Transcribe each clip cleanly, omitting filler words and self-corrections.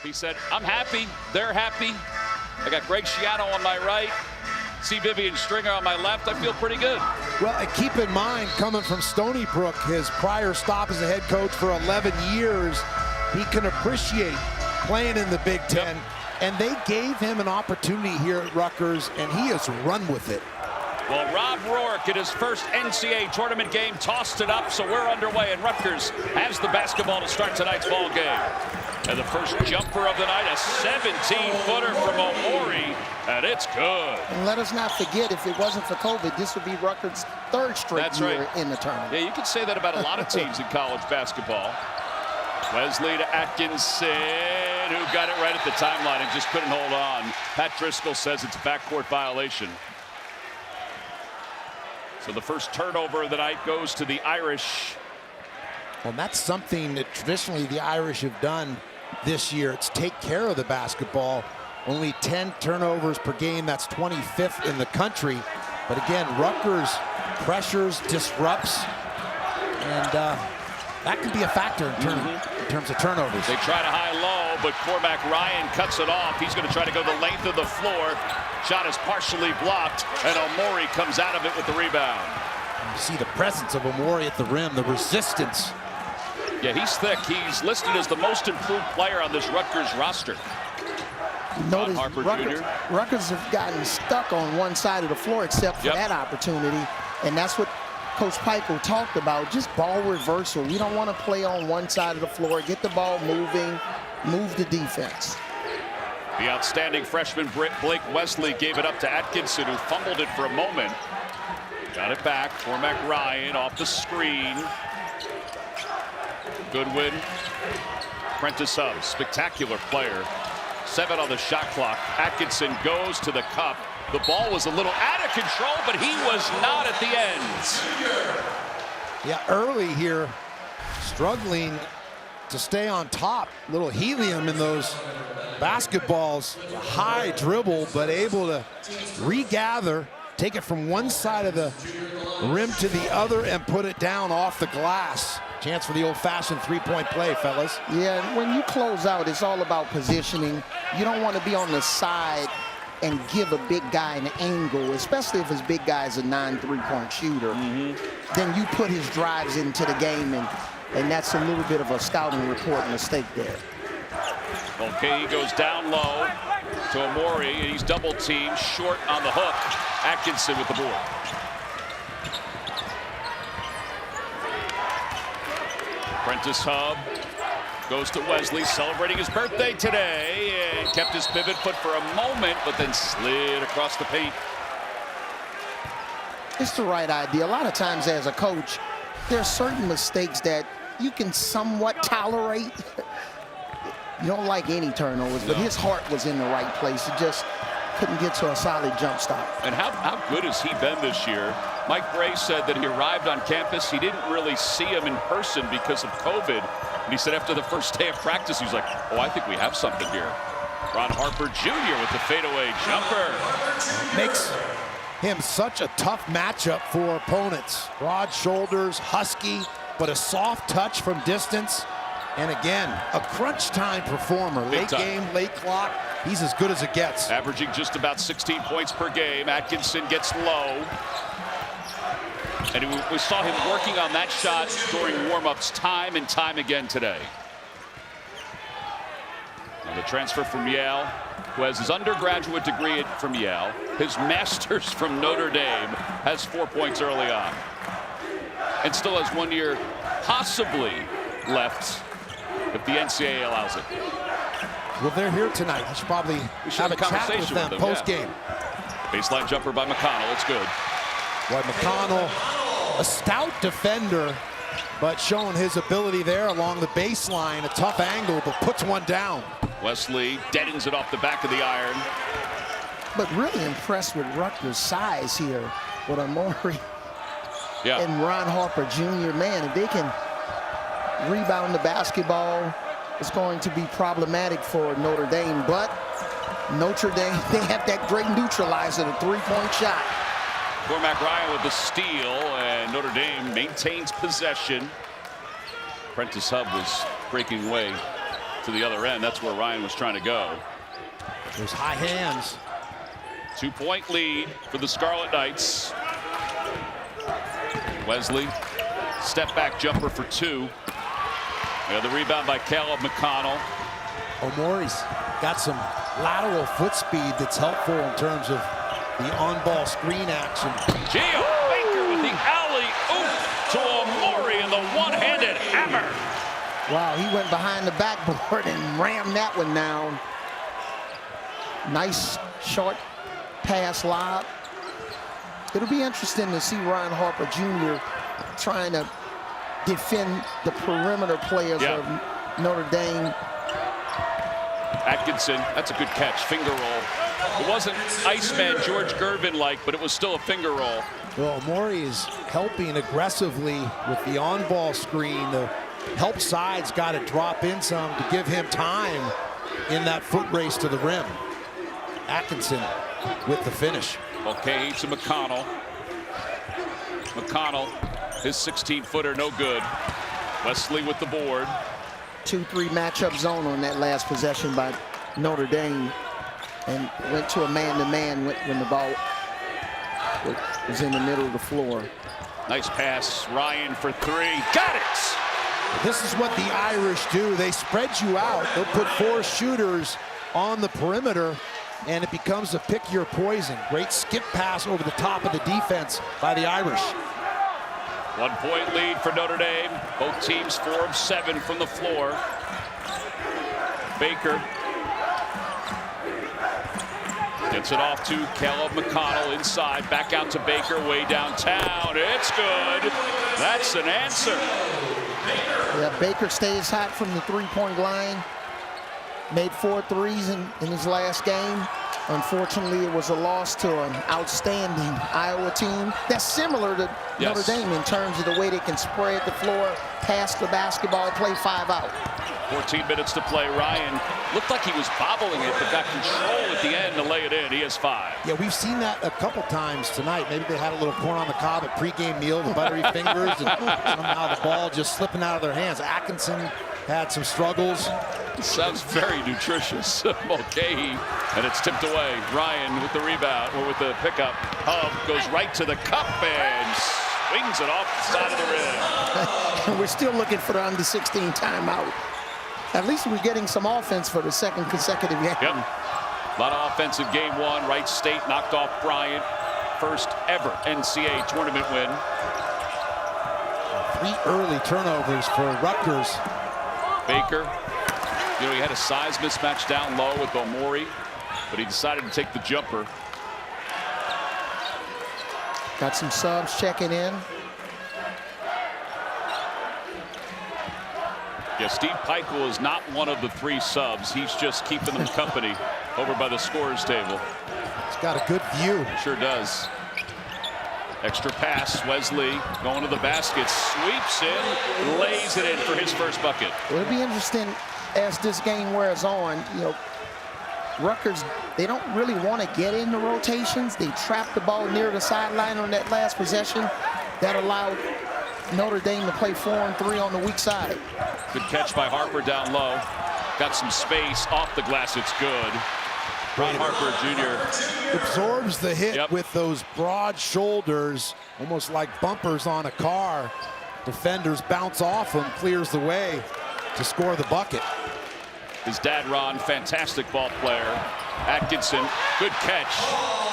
He said, I'm happy. They're happy. I got Greg Schiano on my right. See Vivian Stringer on my left. I feel pretty good. Well, and keep in mind, coming from Stony Brook, his prior stop as a head coach for 11 years, he can appreciate playing in the Big Ten. Yep. And they gave him an opportunity here at Rutgers, and he has run with it. Well, Rob Rourke in his first NCAA tournament game tossed it up, so we're underway, and Rutgers has the basketball to start tonight's ball game. And the first jumper of the night, a 17-footer from Omori, and it's good. And let us not forget, if it wasn't for COVID, this would be Rutgers' third straight year in the tournament. Yeah, you can say that about a lot of teams in college basketball. Wesley to Atkinson, who got it right at the timeline and just couldn't hold on. Pat Driscoll says it's a backcourt violation. So the first turnover of the night goes to the Irish. Well, that's something that traditionally the Irish have done this year. It's take care of the basketball. Only 10 turnovers per game. That's 25th in the country. But again, Rutgers pressures, disrupts, and that can be a factor in terms of turnovers. They try to high-low, but Cormac Ryan cuts it off. He's going to try to go the length of the floor. Shot is partially blocked, and Omori comes out of it with the rebound. You see the presence of Omori at the rim, the resistance. Yeah, he's thick. He's listed as the most improved player on this Rutgers roster. Notice Harper Jr. Rutgers have gotten stuck on one side of the floor except for that opportunity, and that's what Coach Pico talked about, just ball reversal. We don't want to play on one side of the floor, get the ball moving, move the defense. The outstanding freshman Blake Wesley gave it up to Atkinson, who fumbled it for a moment. Got it back. Cormac Ryan off the screen. Goodwin. Prentice Hub, spectacular player. 7 on the shot clock. Atkinson goes to the cup. The ball was a little out of control, but he was not at the ends. Yeah, early here, struggling to stay on top. Little helium in those basketballs. High dribble, but able to regather, take it from one side of the rim to the other and put it down off the glass. Chance for the old-fashioned three-point play, fellas. Yeah, when you close out, it's all about positioning. You don't want to be on the side and give a big guy an angle, especially if his big guy is a non-three-point shooter. Then you put his drives into the game, and that's a little bit of a scouting report mistake there. Okay, he goes down low to Omori, and he's double-teamed, short on the hook. Atkinson with the board. Prentice Hub goes to Wesley, celebrating his birthday today, and kept his pivot foot for a moment, but then slid across the paint. It's the right idea. A lot of times as a coach, there are certain mistakes that you can somewhat tolerate. You don't like any turnovers, but his heart was in the right place. He just couldn't get to a solid jump stop. And how good has he been this year? Mike Bray said that he arrived on campus. He didn't really see him in person because of COVID. And he said after the first day of practice, he was like, oh, I think we have something here. Ron Harper Jr. with the fadeaway jumper. Makes him such a tough matchup for opponents. Broad shoulders, husky, but a soft touch from distance. And again, a crunch time performer. Late game, late clock. He's as good as it gets. Averaging just about 16 points per game. Atkinson gets low. And we saw him working on that shot during warm-ups time and time again today. And the transfer from Yale, who has his undergraduate degree from Yale, his master's from Notre Dame, has 4 points early on. And still has 1 year possibly left if the NCAA allows it. Well, they're here tonight. I should probably have a chat with them post-game. Baseline jumper by McConnell. It's good. Boy, McConnell, a stout defender, but showing his ability there along the baseline. A tough angle, but puts one down. Wesley deadens it off the back of the iron. But really impressed with Rutgers' size here with Omori and Ron Harper Jr. Man, if they can rebound the basketball, it's going to be problematic for Notre Dame. But Notre Dame, they have that great neutralizer, the three-point shot. Cormac Ryan with the steal, and Notre Dame maintains possession. Prentice Hub was breaking away to the other end. That's where Ryan was trying to go. Those high hands. 2-point lead for the Scarlet Knights. Wesley, step back jumper for 2. The rebound by Caleb McConnell. Omori's got some lateral foot speed that's helpful in terms of the on-ball screen action. Gio Baker with the alley-oop to Omori and the one-handed hammer. Wow, he went behind the backboard and rammed that one down. Nice short pass lob. It'll be interesting to see Ron Harper Jr. trying to defend the perimeter players of Notre Dame. Atkinson, that's a good catch, finger roll. It wasn't Iceman George Gervin-like, but it was still a finger roll. Well, Omori is helping aggressively with the on-ball screen. The help side's got to drop in some to give him time in that foot race to the rim. Atkinson with the finish. Okay, to McConnell. McConnell, his 16-footer, no good. Wesley with the board. 2-3 matchup zone on that last possession by Notre Dame, and went to a man-to-man when the ball was in the middle of the floor. Nice pass, Ryan for 3. Got it! This is what the Irish do. They spread you out. They'll put 4 shooters on the perimeter, and it becomes a pick your poison. Great skip pass over the top of the defense by the Irish. 1-point lead for Notre Dame. Both teams 4 of 7 from the floor. Baker gets it off to Caleb McConnell inside. Back out to Baker way downtown. It's good. That's an answer. Yeah, Baker stays hot from the three-point line. Made 4 threes in his last game. Unfortunately, it was a loss to an outstanding Iowa team that's similar to Notre Dame in terms of the way they can spread the floor, pass the basketball, play 5 out. 14 minutes to play. Ryan looked like he was bobbling it, but got control at the end to lay it in. He has 5. Yeah, we've seen that a couple times tonight. Maybe they had a little corn on the cob at pregame meal, the buttery fingers, and somehow the ball just slipping out of their hands. Atkinson had some struggles. Sounds very nutritious. Mulcahy, and it's tipped away. Ryan with the rebound, or with the pickup. Hub goes right to the cup and swings it off the side of the rim. We're still looking for the under-16 timeout. At least we're getting some offense for the second consecutive game. Yep. A lot of offensive game 1. Wright State knocked off Bryant. First ever NCAA tournament win. 3 early turnovers for Rutgers. Baker, you know, he had a size mismatch down low with Omori, but he decided to take the jumper. Got some subs checking in. Yeah, Steve Peichel is not one of the 3 subs. He's just keeping them company over by the scorer's table. He's got a good view. Sure does. Extra pass, Wesley going to the basket, sweeps in, lays it in for his first bucket. It'll be interesting as this game wears on. You know, Rutgers, they don't really want to get into rotations. They trap the ball near the sideline on that last possession. That allowed Notre Dame to play 4 and 3 on the weak side. Good catch by Harper down low. Got some space off the glass. It's good. Ron Harper Jr. absorbs the hit with those broad shoulders, almost like bumpers on a car. Defenders bounce off him, clears the way to score the bucket. His dad, Ron, fantastic ball player. Atkinson, good catch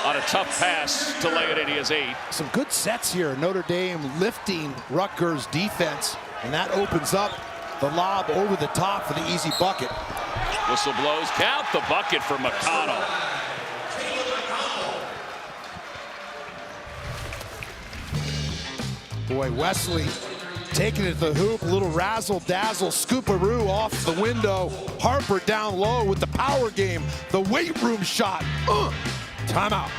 on a tough pass to lay it in. He has 8. Some good sets here. Notre Dame lifting Rutgers defense, and that opens up the lob over the top for the easy bucket. Whistle blows. Count the bucket for McConnell. Boy, Wesley taking it to the hoop, a little razzle-dazzle, scooparoo off the window. Harper down low with the power game, the weight room shot. Timeout.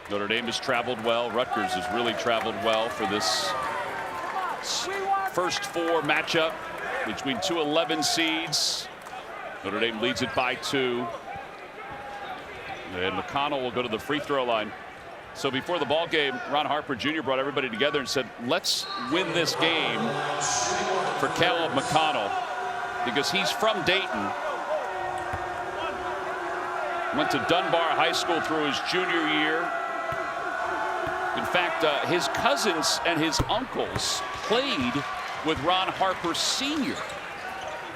Notre Dame has traveled well. Rutgers has really traveled well for this first 4 matchup between 2 11 seeds. Notre Dame leads it by 2. And McConnell will go to the free throw line. So before the ball game, Ron Harper Jr. brought everybody together and said, let's win this game for Caleb McConnell. because he's from Dayton. Went to Dunbar High School through his junior year. In fact, his cousins and his uncles played with Ron Harper Sr.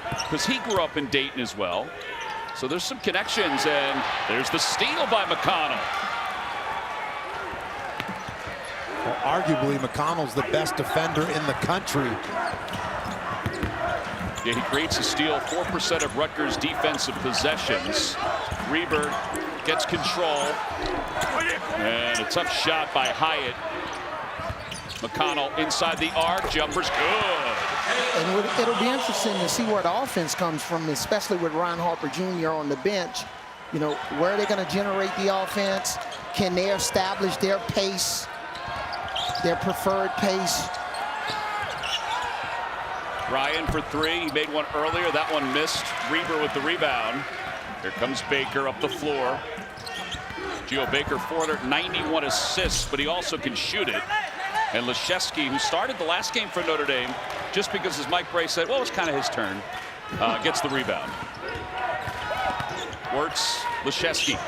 because he grew up in Dayton as well. So there's some connections, and there's the steal by McConnell. Well, arguably, McConnell's the best defender in the country. Yeah, he creates a steal, 4% of Rutgers' defensive possessions. Reber gets control, and a tough shot by Hyatt. McConnell inside the arc, jumper's good. And it'll be interesting to see where the offense comes from, especially with Ron Harper Jr. on the bench. You know, where are they going to generate the offense? Can they establish their pace, their preferred pace? Ryan for three. He made one earlier. That one missed. Reber with the rebound. Here comes Baker up the floor. Geo Baker, 491 assists, but he also can shoot it. And Leschewski, who started the last game for Notre Dame, just because, as Mike Bray said, well, it was kind of his turn, gets the rebound. Wirtz, Leschewski,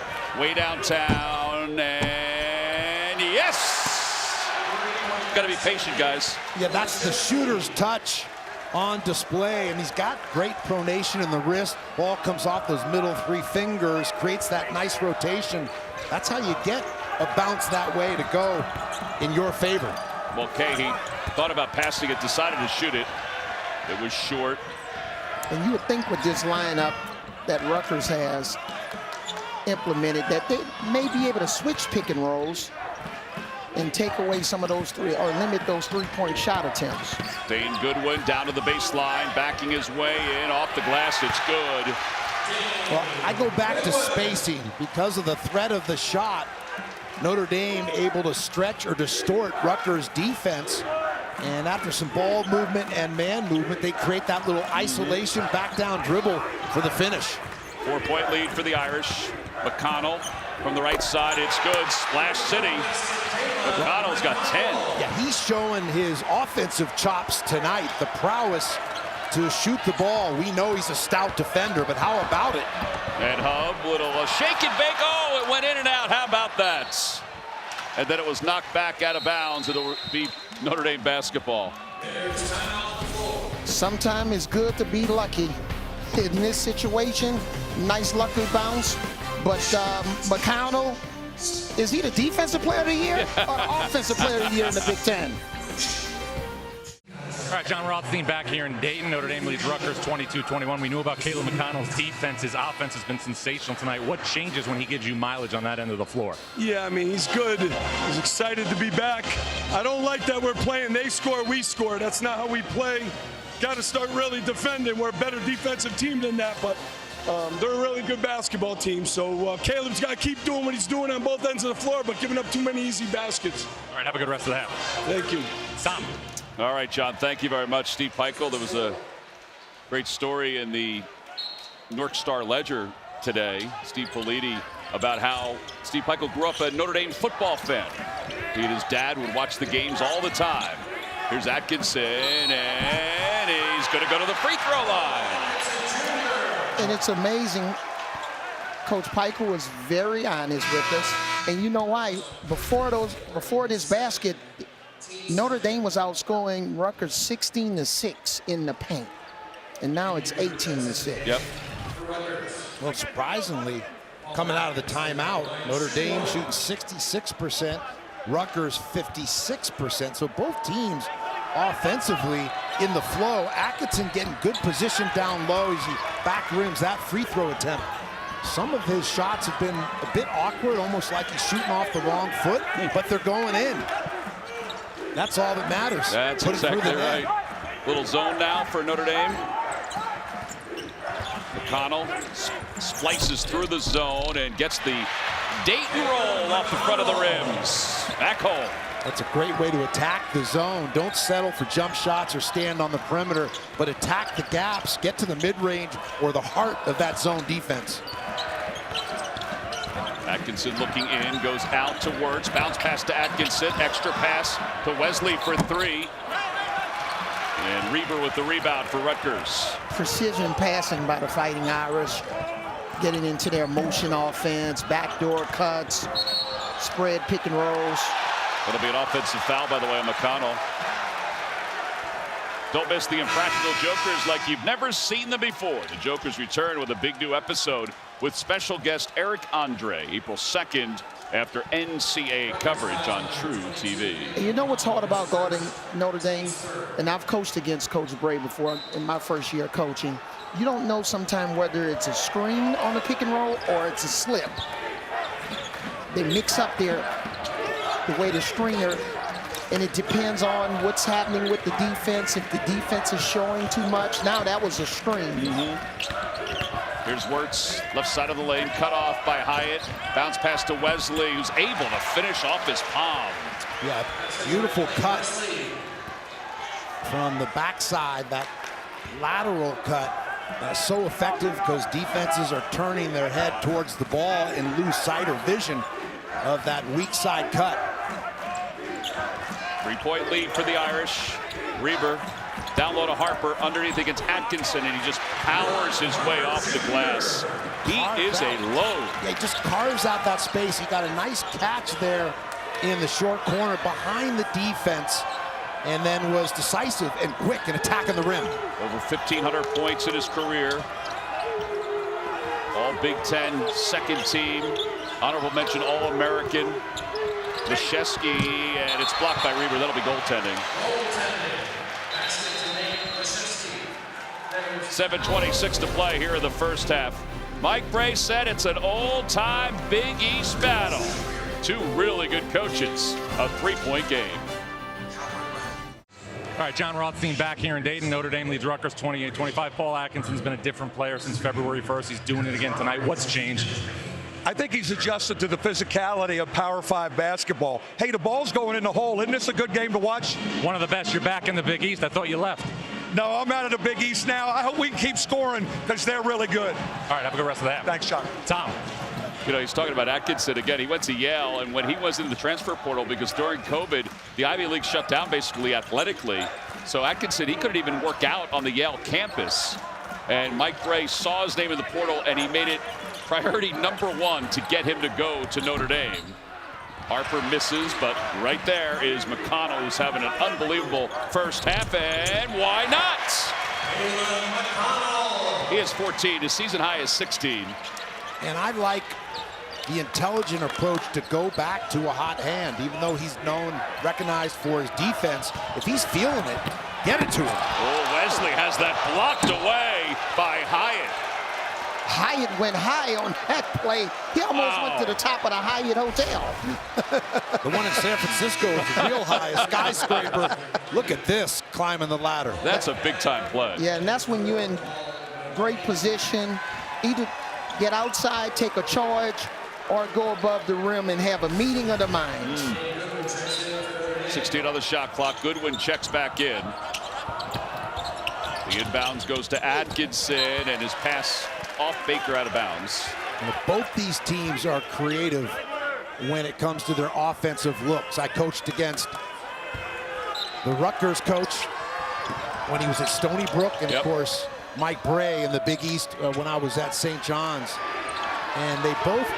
way downtown, and yes! Got to be patient, guys. Yeah, that's the shooter's touch on display, and he's got great pronation in the wrist. Ball comes off those middle three fingers, creates that nice rotation. That's how you get a bounce that way to go in your favor. Well, Mulcahy thought about passing it, decided to shoot it. It was short. And you would think with this lineup that Rutgers has implemented that they may be able to switch pick and rolls and take away some of those three, or limit those three-point shot attempts. Dane Goodwin down to the baseline, backing his way in, off the glass, it's good. Well, I go back to spacing. Because of the threat of the shot, Notre Dame able to stretch or distort Rutgers' defense. And after some ball movement and man movement, they create that little isolation back down dribble for the finish. 4-point lead for the Irish. McConnell from the right side, it's good. Splash City. McConnell's got 10. Yeah, he's showing his offensive chops tonight, the prowess to shoot the ball. We know he's a stout defender, but how about it? And Hub, little shake and bake. Oh, it went in and out. How about that? And then it was knocked back out of bounds. It'll be Notre Dame basketball. Sometimes it's good to be lucky. In this situation, nice lucky bounce. But McConnell, is he the defensive player of the year or the offensive player of the year in the Big Ten? All right, John Rothstein back here in Dayton. Notre Dame leads Rutgers 22-21. We knew about Caleb McConnell's defense. His offense has been sensational tonight. What changes when he gives you mileage on that end of the floor? Yeah, I mean, he's good. He's excited to be back. I don't like that we're playing they score, we score. That's not how we play. Got to start really defending. We're a better defensive team than that, but they're a really good basketball team. So Caleb's got to keep doing what he's doing on both ends of the floor, but giving up too many easy baskets. All right, have a good rest of the half. Thank you. Tom. All right, John, thank you very much. Steve Peichel, there was a great story in the North Star Ledger today, Steve Politi, about how Steve Peichel grew up a Notre Dame football fan. He and his dad would watch the games all the time. Here's Atkinson, and he's going to go to the free throw line. And it's amazing. Coach Peichel was very honest with us. And you know why? Before this basket, Notre Dame was outscoring Rutgers 16-6 in the paint. And now it's 18-6. Yep. Well, surprisingly, coming out of the timeout, Notre Dame shooting 66%, Rutgers 56%. So both teams offensively in the flow. Atkinson getting good position down low as he back rims that free throw attempt. Some of his shots have been a bit awkward, almost like he's shooting off the wrong foot, but they're going in. That's all that matters. That's exactly right. Little zone now for Notre Dame. McConnell splices through the zone and gets the Dayton roll off the front of the rims. Back home. That's a great way to attack the zone. Don't settle for jump shots or stand on the perimeter, but attack the gaps, get to the mid-range or the heart of that zone defense. Atkinson looking in, goes out to Wirtz, bounce pass to Atkinson, extra pass to Wesley for three. And Reber with the rebound for Rutgers. Precision passing by the Fighting Irish, getting into their motion offense, backdoor cuts, spread pick and rolls. It'll be an offensive foul, by the way, on McConnell. Don't miss the Impractical Jokers like you've never seen them before. The Jokers return with a big new episode with special guest Eric Andre, April 2nd, after NCAA coverage on True TV. And you know what's hard about guarding Notre Dame? And I've coached against Coach Bray before in my first year coaching. You don't know sometimes whether it's a screen on the pick and roll or it's a slip. They mix up the way the stringer, and it depends on what's happening with the defense. If the defense is showing too much, now that was a screen. Here's Wirtz, left side of the lane, cut off by Hyatt. Bounce pass to Wesley, who's able to finish off his palm. Yeah, beautiful cut from the backside, that lateral cut. So effective because defenses are turning their head towards the ball and lose sight or vision of that weak side cut. 3-point lead for the Irish. Reber down low to Harper, underneath against Atkinson, and he just powers his way off the glass. He is a load. Yeah, he just carves out that space. He got a nice catch there in the short corner behind the defense, and then was decisive and quick in attacking the rim. Over 1,500 points in his career. All Big Ten, second team. Honorable mention All-American. Leszewski, and it's blocked by Reber. That'll be goaltending. 7:26 to play here in the first half. Mike Bray said it's an old-time Big East battle. Two really good coaches, a 3-point game. All right, John Rothstein back here in Dayton. Notre Dame leads Rutgers 28-25. Paul Atkinson's been a different player since February 1st. He's doing it again tonight. What's changed? I think he's adjusted to the physicality of Power 5 basketball. Hey, the ball's going in the hole. Isn't this a good game to watch? One of the best. You're back in the Big East. I thought you left. No, I'm out of the Big East now. I hope we can keep scoring because they're really good. All right, have a good rest of that. Thanks, Sean. Tom. You know, he's talking about Atkinson again. He went to Yale, and when he was in the transfer portal, because during COVID, the Ivy League shut down basically athletically. So Atkinson, he couldn't even work out on the Yale campus. And Mike Bray saw his name in the portal, and he made it priority #1 to get him to go to Notre Dame. Harper misses, but right there is McConnell, who's having an unbelievable first half, and why not? He has 14. His season high is 16. And I like the intelligent approach to go back to a hot hand, even though he's recognized for his defense. If he's feeling it, get it to him. Oh, Wesley has that blocked away by Hyatt. Hyatt went high on that play. He almost went to the top of the Hyatt Hotel. The one in San Francisco is real high, a skyscraper. Look at this, climbing the ladder. That's a big-time play. Yeah, and that's when you're in great position. Either get outside, take a charge, or go above the rim and have a meeting of the minds. 16 on the shot clock. Goodwin checks back in. The inbounds goes to Atkinson, and his pass off Baker out of bounds. Both these teams are creative when it comes to their offensive looks. I coached against the Rutgers coach when he was at Stony Brook, and of course Mike Bray in the Big East when I was at St. John's. And they both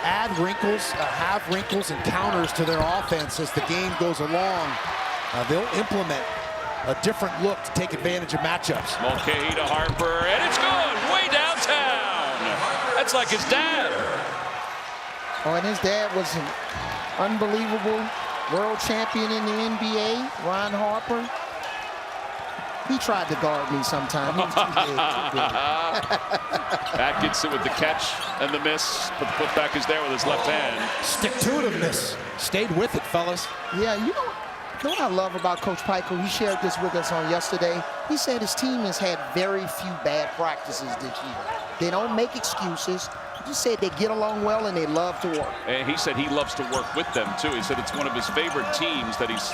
add wrinkles, have wrinkles and counters to their offense as the game goes along. They'll implement a different look to take advantage of matchups. Mulcahy to Harper, and it's good, way downtown. That's like his dad. Oh, and his dad was an unbelievable world champion in the NBA, Ron Harper. He tried to guard me sometime. He was too big, too big. Atkinson with the catch and the miss, but the putback is there with his left hand. Stick-to-itiveness. Stayed with it, fellas. Yeah, you know what I love about Coach Pico? He shared this with us on yesterday. He said his team has had very few bad practices this year. They don't make excuses. He just said they get along well and they love to work. And he said he loves to work with them, too. He said it's one of his favorite teams that he's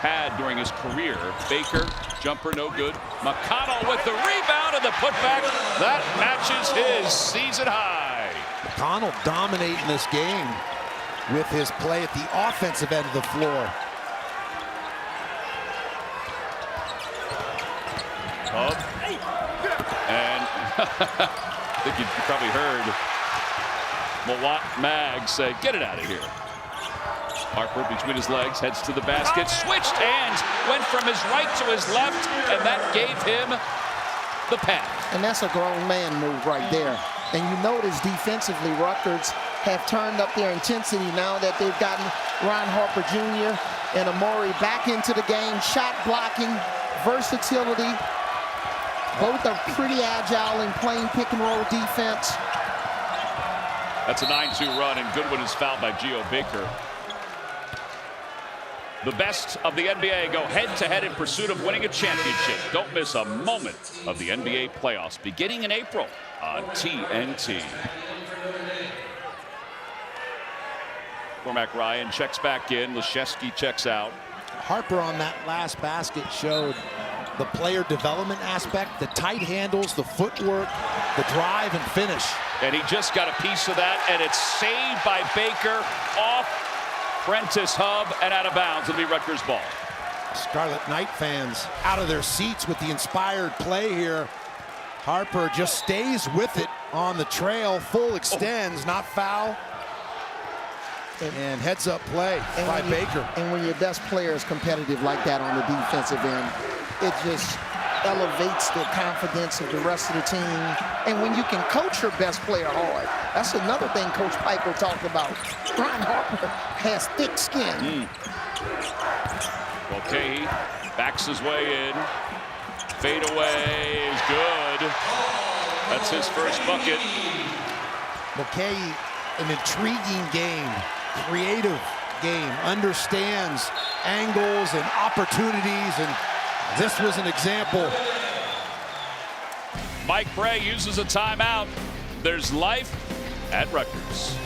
had during his career. Baker, jumper, no good. McConnell with the rebound and the putback. That matches his season high. McConnell dominating this game with his play at the offensive end of the floor. Hub. And I think you probably heard Mawat Mag say, "Get it out of here." Harper between his legs, heads to the basket, switched hands, went from his right to his left, and that gave him the pass. And that's a grown man move right there. And you notice defensively, Rutgers have turned up their intensity now that they've gotten Ron Harper Jr. and Amori back into the game. Shot blocking, versatility. Both are pretty agile in playing pick and roll defense. That's a 9-2 run, and Goodwin is fouled by Geo Baker. The best of the NBA go head-to-head in pursuit of winning a championship. Don't miss a moment of the NBA playoffs beginning in April on TNT. Cormac Ryan checks back in. Leschewski checks out. Harper on that last basket showed the player development aspect, the tight handles, the footwork, the drive and finish. And he just got a piece of that, and it's saved by Baker off Prentice Hub and out of bounds. It'll be Rutgers ball. Scarlet Knight fans out of their seats with the inspired play here. Harper just stays with it on the trail, full extends, not foul. And heads up play by Baker. And when your best player is competitive like that on the defensive end, it just elevates the confidence of the rest of the team. And when you can coach your best player hard, that's another thing Coach Pico talked about. Ron Harper has thick skin. Okay, backs his way in. Fade away is good. That's his first bucket. McKay, an intriguing game, creative game, understands angles and opportunities, and this was an example. Mike Bray uses a timeout. There's life at Rutgers.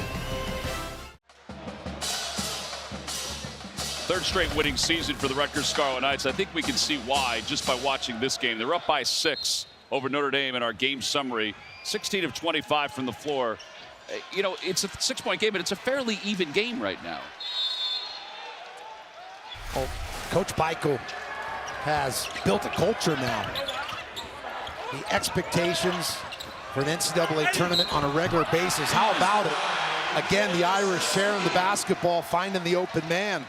Third straight winning season for the Rutgers Scarlet Knights. I think we can see why just by watching this game. They're up by 6 over Notre Dame in our game summary. 16 of 25 from the floor. You know, it's a 6-point game, but it's a fairly even game right now. Oh, Coach Pico has built a culture now. The expectations for an NCAA tournament on a regular basis. How about it? Again, the Irish sharing the basketball, finding the open man,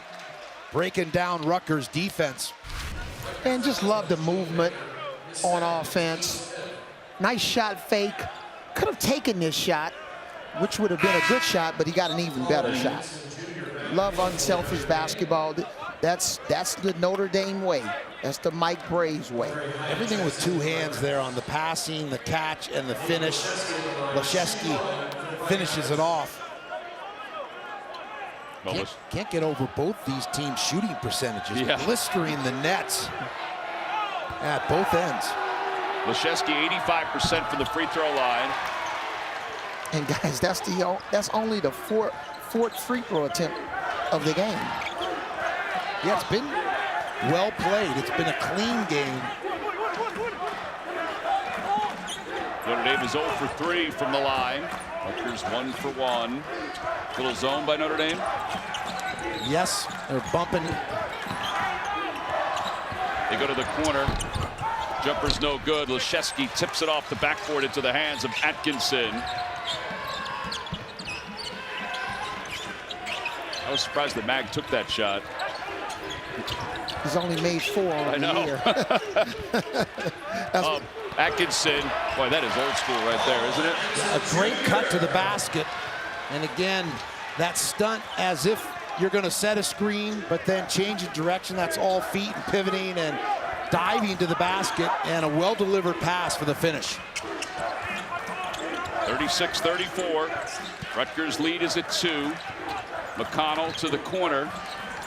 breaking down Rutgers defense. And just love the movement on offense. Nice shot fake. Could have taken this shot, which would have been a good shot, but he got an even better shot. Love unselfish basketball. That's the Notre Dame way. That's the Mike Bray's way. Everything with two hands there on the passing, the catch, and the finish. Leschewski finishes it off. Can't get over both these teams' shooting percentages. Yeah. Blistering the nets at both ends. Leschewski 85% from the free throw line. And guys, that's only the fourth free throw attempt of the game. Yeah, it's been well played. It's been a clean game. Notre Dame is 0 for 3 from the line. Rutgers 1 for 1. Little zone by Notre Dame. Yes, they're bumping. They go to the corner. Jumper's no good. Leschewski tips it off the backboard into the hands of Atkinson. I was surprised that Mag took that shot. He's only made 4 on the year. Atkinson, boy, that is old school right there, isn't it? A great cut to the basket. And again, that stunt as if you're going to set a screen, but then change of direction. That's all feet and pivoting and diving to the basket, and a well-delivered pass for the finish. 36-34. Rutgers lead is at 2. McConnell to the corner.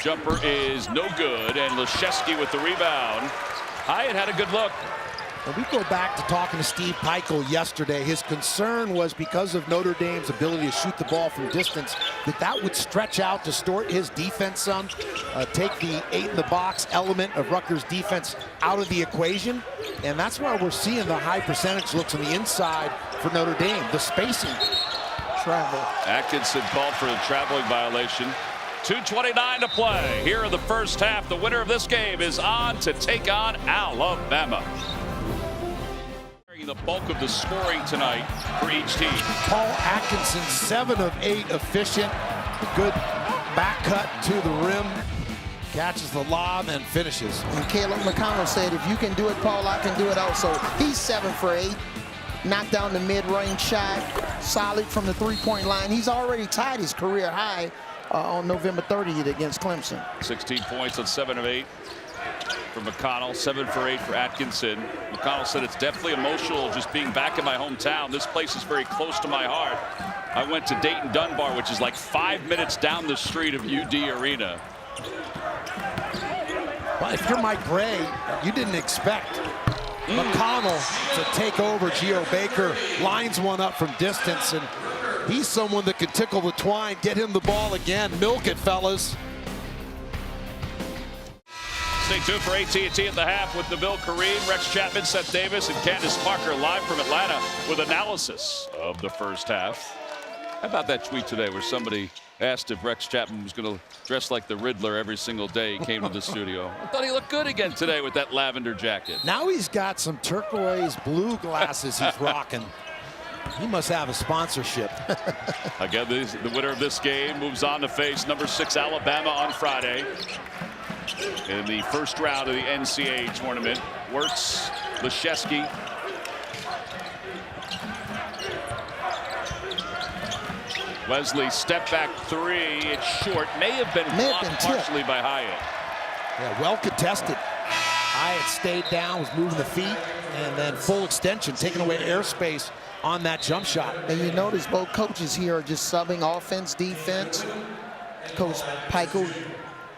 Jumper is no good, and Leschewski with the rebound. Hyatt had a good look. And we go back to talking to Steve Pico yesterday. His concern was because of Notre Dame's ability to shoot the ball from distance, that would stretch out, distort his defense some, take the 8-in-the-box element of Rutgers' defense out of the equation. And that's why we're seeing the high percentage looks on the inside for Notre Dame, the spacing. Travel. Atkinson called for a traveling violation. 2:29 to play here in the first half. The winner of this game is on to take on Alabama. the bulk of the scoring tonight for each team. Paul Atkinson, 7 of 8 efficient. A good back cut to the rim. Catches the lob and finishes. And Caleb McConnell said, if you can do it, Paul, I can do it also. He's 7 for 8. Knocked down the mid-range shot. Solid from the three-point line. He's already tied his career high on November 30th against Clemson. 16 points on 7 of 8 for McConnell. 7 for 8 for Atkinson. McConnell said it's definitely emotional just being back in my hometown. This place is very close to my heart. I went to Dayton Dunbar, which is like 5 minutes down the street of UD Arena. Well, if you're Mike Bray, you didn't expect McConnell to take over. Geo Baker lines one up from distance, and he's someone that can tickle the twine. Get him the ball again. Milk it, fellas. Stay tuned for AT&T at the half with Nabil Kareem, Rex Chapman, Seth Davis, and Candace Parker live from Atlanta with analysis of the first half. How about that tweet today where somebody asked if Rex Chapman was going to dress like the Riddler every single day he came to the studio? I thought he looked good again today with that lavender jacket. Now he's got some turquoise blue glasses he's rocking. He must have a sponsorship. Again, the winner of this game moves on to face number 6 Alabama on Friday in the first round of the NCAA tournament. Wirtz, Leschewski. Wesley, step back 3. It's short. May have been blocked partially by Hyatt. Yeah, well contested. Hyatt stayed down, was moving the feet, and then full extension, taking away airspace on that jump shot. And you notice both coaches here are just subbing offense, defense. Coach Pico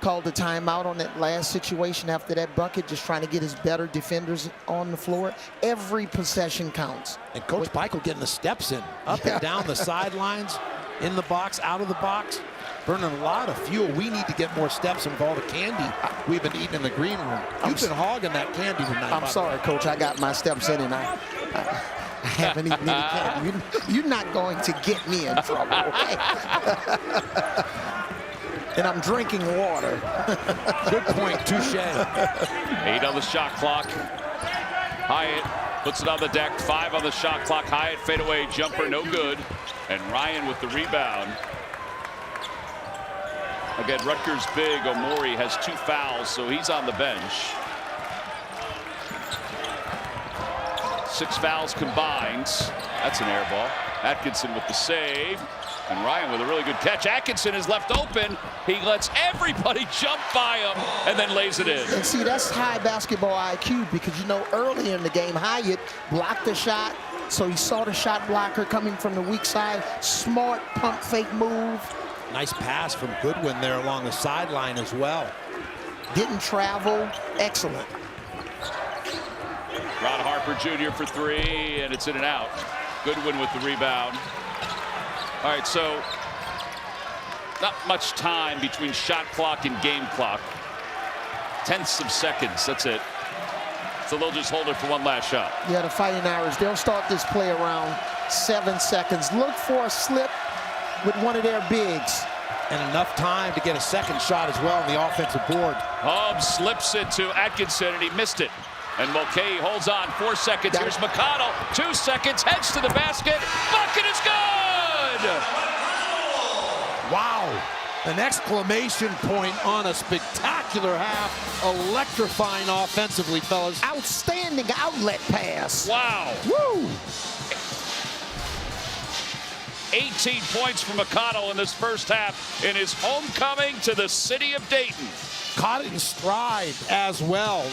called the timeout on that last situation after that bucket, just trying to get his better defenders on the floor. Every possession counts. And Coach Pico getting the steps in, up and down the sidelines, in the box, out of the box, burning a lot of fuel. We need to get more steps in with all the candy we've been eating in the green room. You've been hogging that candy tonight. I'm sorry, Coach. I got my steps in, and I haven't eaten any candy. You're not going to get me in trouble, okay? And I'm drinking water. Good point, touche. 8 on the shot clock. Hyatt puts it on the deck. 5 on the shot clock. Hyatt fadeaway jumper, no good. And Ryan with the rebound. Again, Rutgers big Omori has 2 fouls, so he's on the bench. 6 fouls combined. That's an air ball. Atkinson with the save. And Ryan with a really good catch. Atkinson is left open. He lets everybody jump by him and then lays it in. And see, that's high basketball IQ, because, you know, earlier in the game, Hyatt blocked the shot. So he saw the shot blocker coming from the weak side. Smart pump fake move. Nice pass from Goodwin there along the sideline as well. Didn't travel. Excellent. Ron Harper Jr. for 3, and it's in and out. Goodwin with the rebound. All right, so not much time between shot clock and game clock. Tenths of seconds, that's it. So they'll just hold it for one last shot. Yeah, the Fighting Irish, they'll start this play around 7 seconds. Look for a slip with one of their bigs. And enough time to get a second shot as well on the offensive board. Hubbs slips it to Atkinson, and he missed it. And Mulcahy holds on 4 seconds. Here's McConnell, 2 seconds, heads to the basket. Bucket is good! Wow. An exclamation point on a spectacular half. Electrifying offensively, fellas. Outstanding outlet pass. Wow. Woo! 18 points for McConnell in this first half in his homecoming to the city of Dayton. Caught it in stride as well.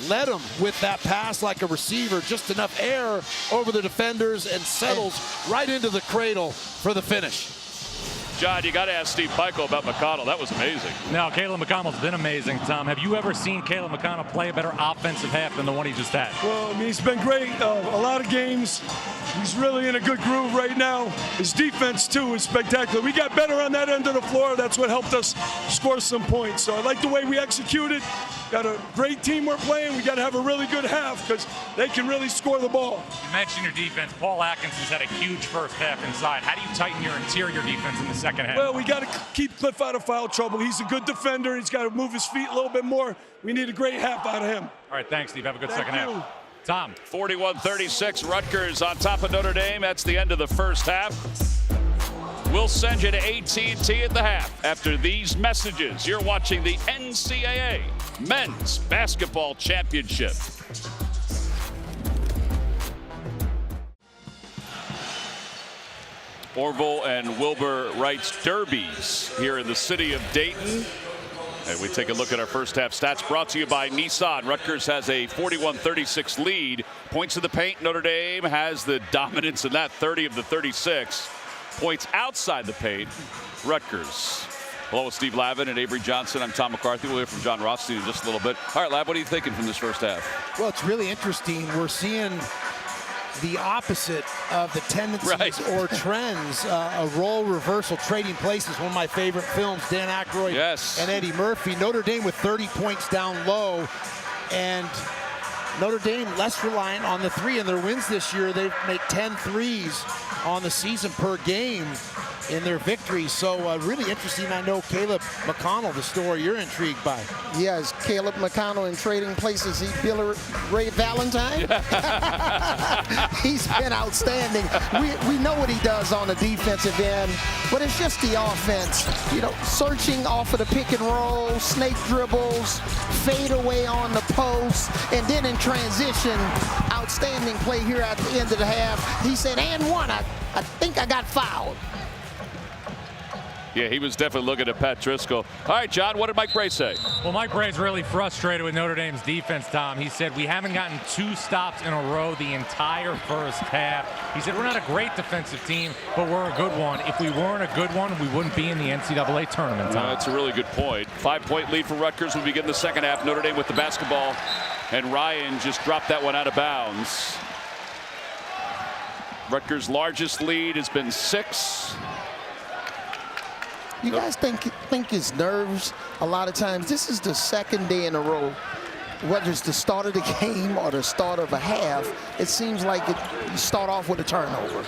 Led him with that pass like a receiver. Just enough air over the defenders and settles right into the cradle for the finish. John, you got to ask Steve Pico about McConnell. That was amazing. Now, Caleb McConnell's been amazing, Tom. Have you ever seen Caleb McConnell play a better offensive half than the one he just had? Well, I mean, he's been great. A lot of games. He's really in a good groove right now. His defense, too, is spectacular. We got better on that end of the floor. That's what helped us score some points. So I like the way we executed. Got a great team we're playing. We got to have a really good half because they can really score the ball. You mentioned your defense. Paul Atkinson's had a huge first half inside. How do you tighten your interior defense in the second half? Well, we got to keep Cliff out of foul trouble. He's a good defender. He's got to move his feet a little bit more. We need a great half out of him. All right, thanks, Steve. Have a good second half. Tom. 41-36, Rutgers on top of Notre Dame. That's the end of the first half. We'll send you to AT&T at the half. After these messages, you're watching the NCAA Men's Basketball Championship. Orville and Wilbur Wright's derbies here in the city of Dayton. And we take a look at our first half stats brought to you by Nissan. Rutgers has a 41-36 lead. Points in the paint, Notre Dame has the dominance in that, 30 of the 36. Points outside the paint, Rutgers. Hello, with Steve Lavin and Avery Johnson. I'm Tom McCarthy. We'll hear from John Rothstein in just a little bit. All right, Lav, what are you thinking from this first half? Well, it's really interesting. We're seeing the opposite of the tendencies or trends. A role reversal, trading places, one of my favorite films, Dan Aykroyd and Eddie Murphy. Notre Dame with 30 points down low, and Notre Dame less reliant on the three. In their wins this year, they make 10 threes on the season per game in their victories. So really interesting. I know Caleb McConnell, the story you're intrigued by. Yes, Caleb McConnell in trading places. He Bill Ray Valentine. He's been outstanding. We know what he does on the defensive end, but it's just the offense. You know, searching off of the pick and roll, snake dribbles, fade away on the post, and then in transition, outstanding play here at the end of the half. He said, and one, I think I got fouled. Yeah, he was definitely looking at Pat Driscoll. All right, John, what did Mike Bray say? Well, Mike Bray's really frustrated with Notre Dame's defense, Tom. He said, we haven't gotten 2 stops in a row the entire first half. He said, we're not a great defensive team, but we're a good one. If we weren't a good one, we wouldn't be in the NCAA tournament, Tom. That's a really good point. 5-point lead for Rutgers. We begin the second half. Notre Dame with the basketball, and Ryan just dropped that one out of bounds. Rutgers' largest lead has been 6. You guys think his nerves a lot of times? This is the second day in a row, whether it's the start of the game or the start of a half, it seems like you start off with a turnover.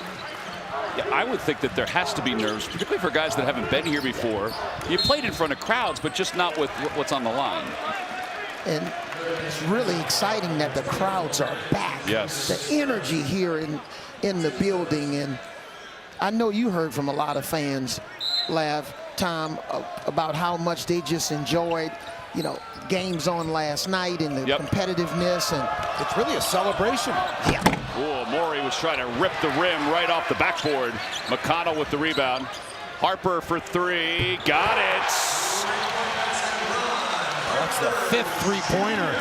Yeah, I would think that there has to be nerves, particularly for guys that haven't been here before. You played in front of crowds, but just not with what's on the line. And it's really exciting that the crowds are back. Yes. The energy here in the building. And I know you heard from a lot of fans, Lav, Tom, about how much they just enjoyed, you know, games on last night and the competitiveness, and it's really a celebration. Yeah. Oh, Morey was trying to rip the rim right off the backboard. McConnell with the rebound. Harper for 3, got it. That's the 5th three-pointer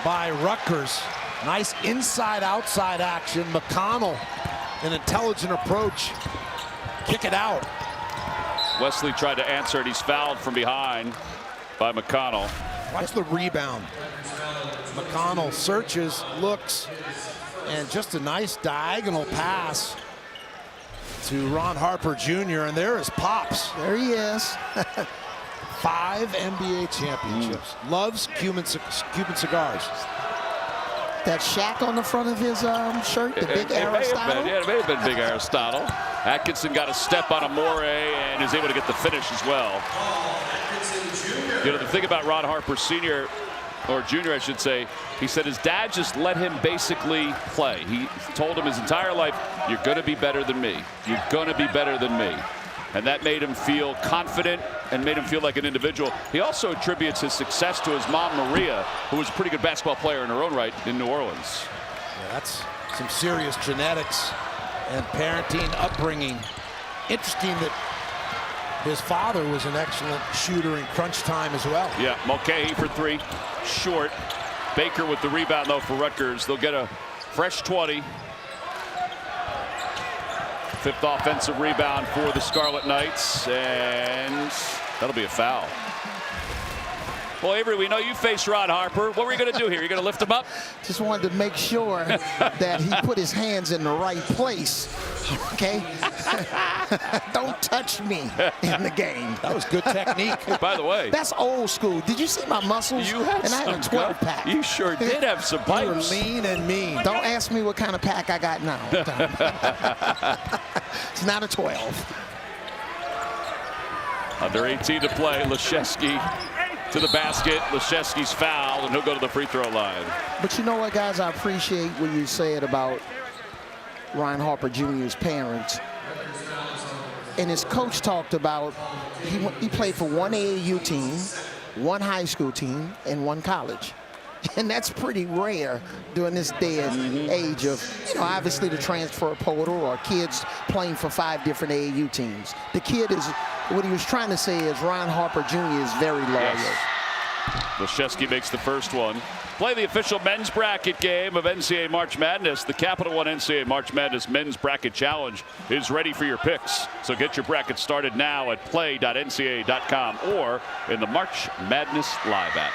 by Rutgers. Nice inside-outside action. McConnell, an intelligent approach. Kick it out. Wesley tried to answer it. He's fouled from behind by McConnell. Watch the rebound. McConnell searches, looks, and just a nice diagonal pass to Ron Harper Jr. And there is Pops. There he is. 5 NBA championships. Loves Cuban cigars. That shack on the front of his shirt, the big Aristotle. Yeah, it may have been big Aristotle. Atkinson got a step on Amore and is able to get the finish as well. You know, the thing about Ron Harper Sr., or Jr., I should say, he said his dad just let him basically play. He told him his entire life, you're going to be better than me. You're going to be better than me. And that made him feel confident and made him feel like an individual. He also attributes his success to his mom, Maria, who was a pretty good basketball player in her own right in New Orleans. Yeah, that's some serious genetics and parenting, upbringing. Interesting that his father was an excellent shooter in crunch time as well. Yeah, Mulcahy for 3, short. Baker with the rebound, though, for Rutgers. They'll get a fresh 20. 5th offensive rebound for the Scarlet Knights, and that'll be a foul. Well, Avery, we know you faced Ron Harper. What were you going to do here? You're going to lift him up? Just wanted to make sure that he put his hands in the right place. Okay? Don't touch me in the game. That was good technique. By the way. That's old school. Did you see my muscles? You had and I had a 12-pack. You sure did have some pipes. You were lean and mean. Don't ask me what kind of pack I got now. It's not a 12. Under 18 to play. Leszewski to the basket. Leszewski's foul. and he'll go to the free throw line. But you know what, guys? I appreciate what you said about Ryan Harper Jr.'s parents. And his coach talked about he played for one AAU team, one high school team, and one college. And that's pretty rare during this day and age of, obviously the transfer portal or kids playing for 5 different AAU teams. The kid is, what he was trying to say is Ryan Harper Jr. is very loyal. Yes. Leszewski makes the first one. Play the official men's bracket game of NCAA March Madness. The Capital One NCAA March Madness Men's Bracket Challenge is ready for your picks. So get your bracket started now at play.ncaa.com or in the March Madness Live app.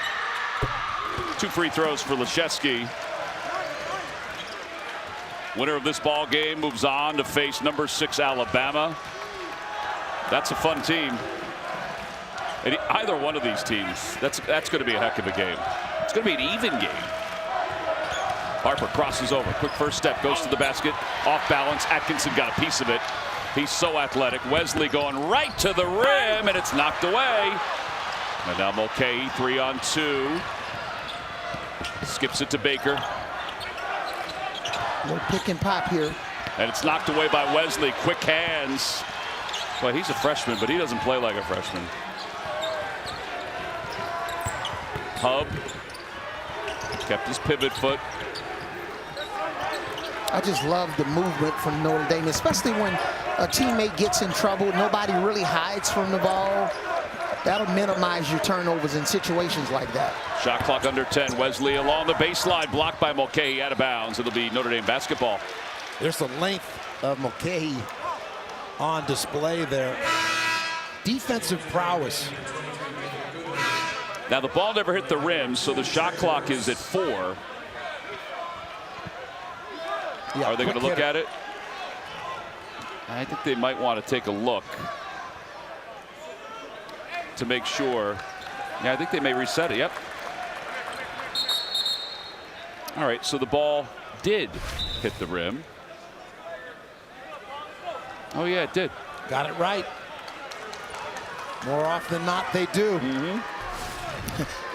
2 free throws for Leszewski. Winner of this ball game moves on to face number 6 Alabama. That's a fun team. And either one of these teams, that's going to be a heck of a game. It's going to be an even game. Harper crosses over. Quick first step, goes to the basket. Off balance. Atkinson got a piece of it. He's so athletic. Wesley going right to the rim, and it's knocked away. And now Mulcahy, 3-on-2. Skips it to Baker. No pick and pop here. And it's knocked away by Wesley. Quick hands. Well, he's a freshman, but he doesn't play like a freshman. Hub kept his pivot foot. I just love the movement from Notre Dame, especially when a teammate gets in trouble. Nobody really hides from the ball. That'll minimize your turnovers in situations like that. Shot clock under 10. Wesley along the baseline, blocked by Mulcahy, out of bounds. It'll be Notre Dame basketball. There's the length of Mulcahy on display there. Defensive prowess. Now the ball never hit the rim, so the shot clock is at 4. Yeah, are they going to look at it? I think they might want to take a look to make sure. Yeah, I think they may reset it. Yep. All right, so the ball did hit the rim. Oh yeah, it did. Got it right. More often than not, they do.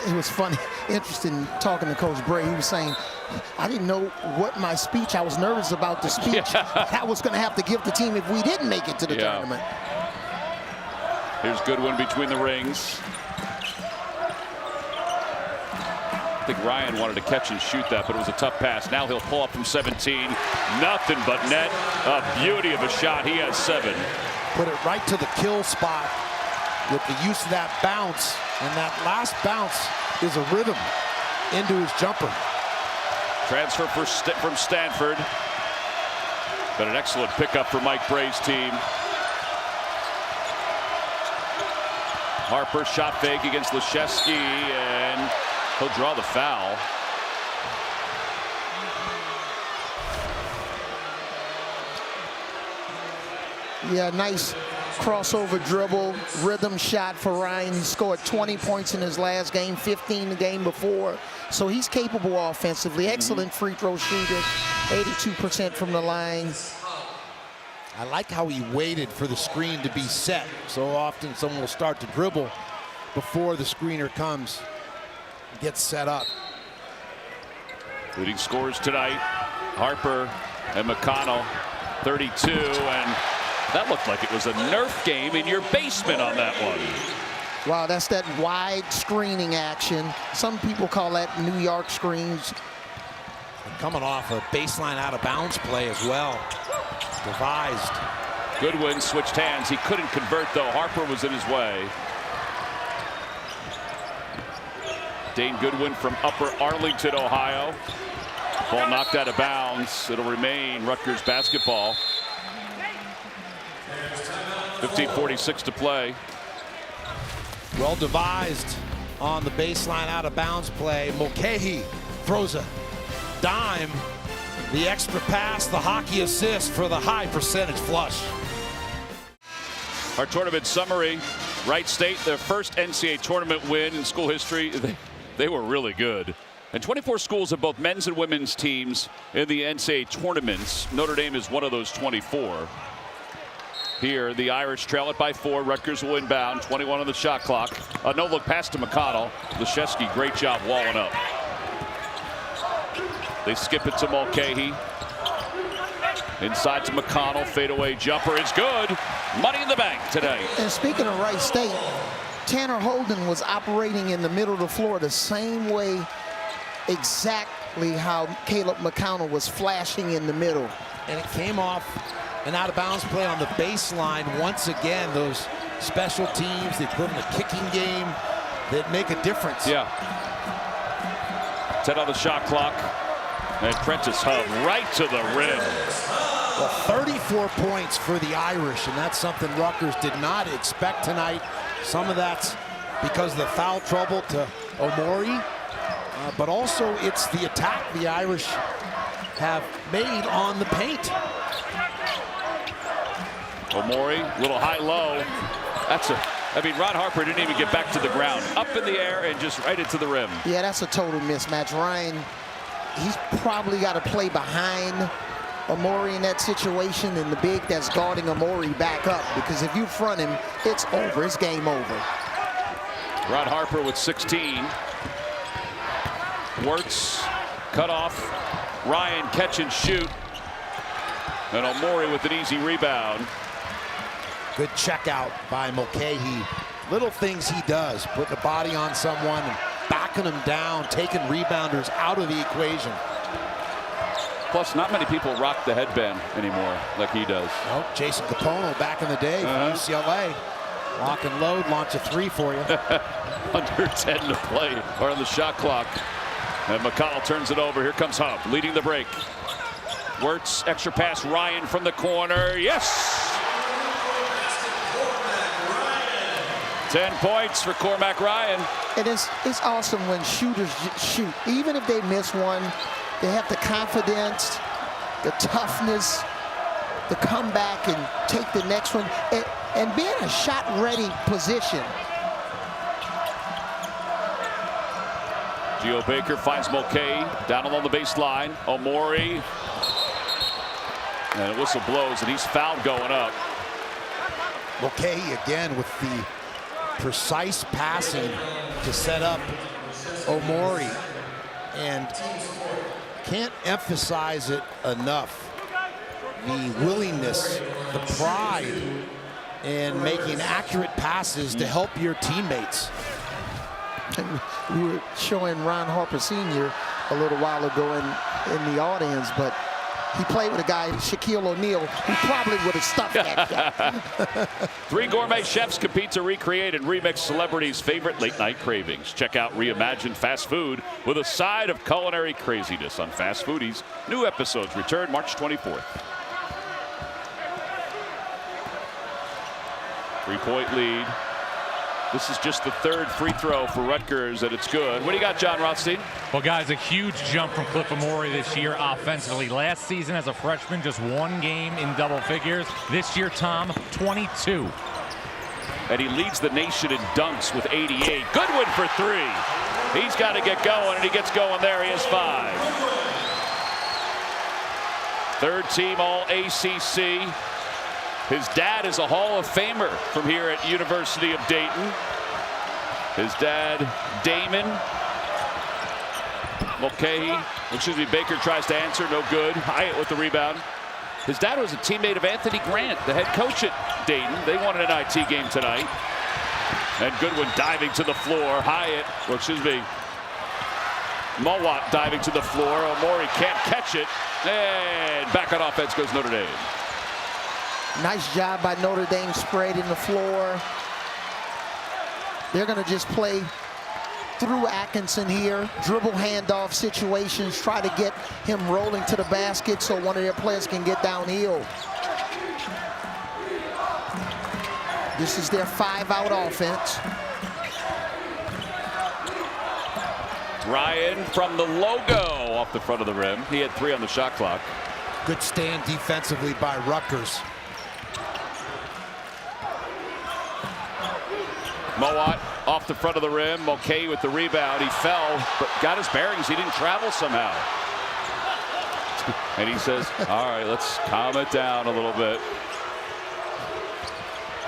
It was funny, interesting talking to Coach Bray. He was saying, I didn't know what my speech, I was nervous about the speech I was going to have to give the team if we didn't make it to the tournament. Here's Goodwin between the rings. I think Ryan wanted to catch and shoot that, but it was a tough pass. Now he'll pull up from 17. Nothing but net. A beauty of a shot. He has 7. Put it right to the kill spot with the use of that bounce. And that last bounce is a rhythm into his jumper. Transfer from Stanford. But an excellent pickup for Mike Bray's team. Harper shot fake against Leszewski, and he'll draw the foul. Yeah, nice crossover dribble, rhythm shot for Ryan. He scored 20 points in his last game, 15 the game before. So he's capable offensively. Excellent free throw shooter, 82% from the line. I like how he waited for the screen to be set. So often someone will start to dribble before the screener comes, gets set up. Leading scorers tonight, Harper and McConnell, 32, and that looked like it was a Nerf game in your basement on that one. Wow, that's that wide screening action. Some people call that New York screens. Coming off a baseline out of bounds play as well. Devised. Goodwin switched hands. He couldn't convert, though. Harper was in his way. Dane Goodwin from Upper Arlington, Ohio. Ball knocked out of bounds. It'll remain Rutgers basketball. 15:46 to play. Well devised on the baseline out of bounds play. Mulcahy throws a dime. The extra pass, the hockey assist for the high percentage flush. Our tournament summary. Wright State, their first NCAA tournament win in school history. They were really good. And 24 schools have both men's and women's teams in the NCAA tournaments. Notre Dame is one of those 24. Here, the Irish trail it by 4. Rutgers will inbound. 21 on the shot clock. A no-look pass to McConnell. Leszewski, great job walling up. They skip it to Mulcahy. Inside to McConnell. Fadeaway jumper is good. Money in the bank today. And speaking of Wright State, Tanner Holden was operating in the middle of the floor the same way exactly how Caleb McConnell was flashing in the middle. And it came off an out-of-bounds play on the baseline. Once again, those special teams, the equivalent of kicking game, that make a difference. Yeah. 10 on the shot clock. And Prentice Hub right to the rim. Well, 34 points for the Irish, and that's something Rutgers did not expect tonight. Some of that's because of the foul trouble to Omori, but also it's the attack the Irish have made on the paint. Omori, little high-low. I mean, Ron Harper didn't even get back to the ground. Up in the air and just right into the rim. Yeah, that's a total mismatch. Ryan, he's probably got to play behind Omori in that situation, and the big that's guarding Omori back up, because if you front him, it's over. It's game over. Ron Harper with 16. Wirtz cut off. Ryan catch and shoot. And Omori with an easy rebound. Good check out by Mulcahy. Little things he does, putting a body on someone and backing them down, taking rebounders out of the equation. Plus, not many people rock the headband anymore like he does. Oh, Jason Capono back in the day from UCLA. Lock and load, launch a three for you. Under 10 to play, or on the shot clock. And McConnell turns it over. Here comes Hub, leading the break. Wirtz, extra pass, Ryan from the corner. Yes! 10 points for Cormac Ryan. And it's awesome when shooters shoot. Even if they miss one, they have the confidence, the toughness, to come back and take the next one, and be in a shot-ready position. Geo Baker finds Mulcahy down along the baseline. Omori. And a whistle blows, and he's fouled going up. Mulcahy again with the precise passing to set up Omori. And can't emphasize it enough. The willingness, the pride in making accurate passes to help your teammates. And we were showing Ron Harper Sr. a little while ago in the audience, but he played with a guy, Shaquille O'Neal, who probably would have stuffed that guy. 3 gourmet chefs compete to recreate and remix celebrities' favorite late-night cravings. Check out Reimagined Fast Food with a side of culinary craziness on Fast Foodies. New episodes return March 24th. 3-point lead. This is just the 3rd free throw for Rutgers, and it's good. What do you got, John Rothstein? Well, guys, a huge jump from Cliff Omori this year offensively. Last season as a freshman, just 1 game in double figures. This year, Tom, 22. And he leads the nation in dunks with 88. Goodwin for 3. He's got to get going, and he gets going there. He has 5. 3rd team All-ACC. His dad is a Hall of Famer from here at University of Dayton. His dad, Damon. Mulcahy, Baker tries to answer, no good. Hyatt with the rebound. His dad was a teammate of Anthony Grant, the head coach at Dayton. They won an NIT game tonight. And Goodwin diving to the floor. Mowat diving to the floor. Omori can't catch it. And back on offense goes Notre Dame. Nice job by Notre Dame spreading the floor. They're going to just play through Atkinson here. Dribble handoff situations. Try to get him rolling to the basket so one of their players can get downhill. This is their 5-out offense. Ryan from the logo off the front of the rim. He had 3 on the shot clock. Good stand defensively by Rutgers. Mowat off the front of the rim. Mulcahy with the rebound. He fell, but got his bearings. He didn't travel somehow. And he says, all right, let's calm it down a little bit.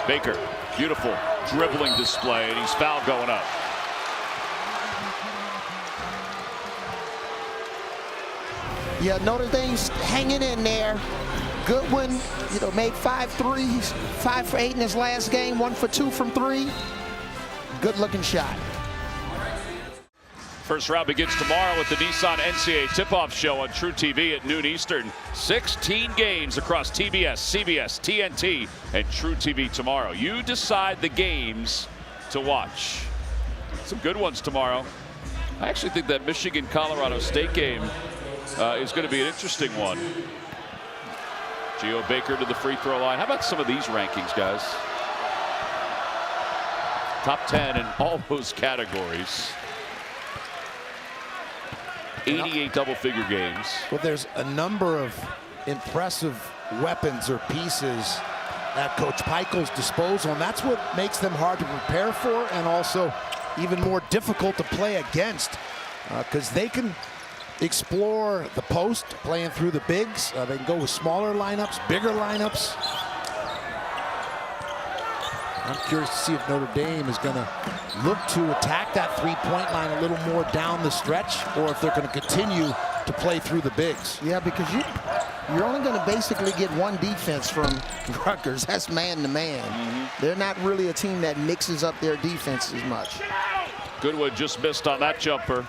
Baker, beautiful dribbling display, and he's fouled going up. Yeah, Notre Dame's hanging in there. Goodwin, made 5 threes, 5 for 8 in his last game, 1 for 2 from 3. Good-looking shot. First round begins tomorrow with the Nissan NCAA tip-off show on True TV at noon Eastern. 16 games across TBS, CBS, TNT, and True TV tomorrow. You decide the games to watch. Some good ones tomorrow. I actually think that Michigan-Colorado State game is going to be an interesting one. Geo Baker to the free throw line. How about some of these rankings, guys? Top 10 in all those categories. 88 double-figure games. Well, there's a number of impressive weapons or pieces at Coach Pikiell's disposal, and that's what makes them hard to prepare for and also even more difficult to play against, because they can explore the post, playing through the bigs. They can go with smaller lineups, bigger lineups. I'm curious to see if Notre Dame is going to look to attack that three-point line a little more down the stretch, or if they're going to continue to play through the bigs. Yeah, because you're only going to basically get one defense from Rutgers. That's man-to-man. They're not really a team that mixes up their defense as much. Goodwood just missed on that jumper.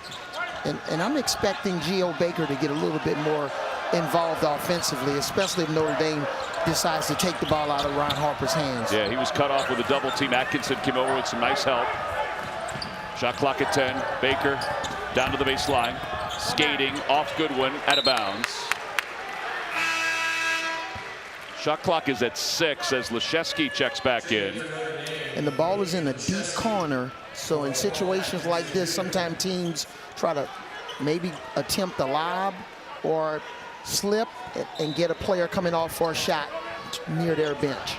And I'm expecting Geo Baker to get a little bit more involved offensively, especially if Notre Dame decides to take the ball out of Ron Harper's hands. Yeah, he was cut off with a double team. Atkinson came over with some nice help. Shot clock at 10. Baker down to the baseline. Skating off Goodwin, out of bounds. Shot clock is at 6 as Leschewski checks back in. And the ball is in a deep corner, so in situations like this, sometimes teams try to maybe attempt a lob or slip and get a player coming off for a shot near their bench.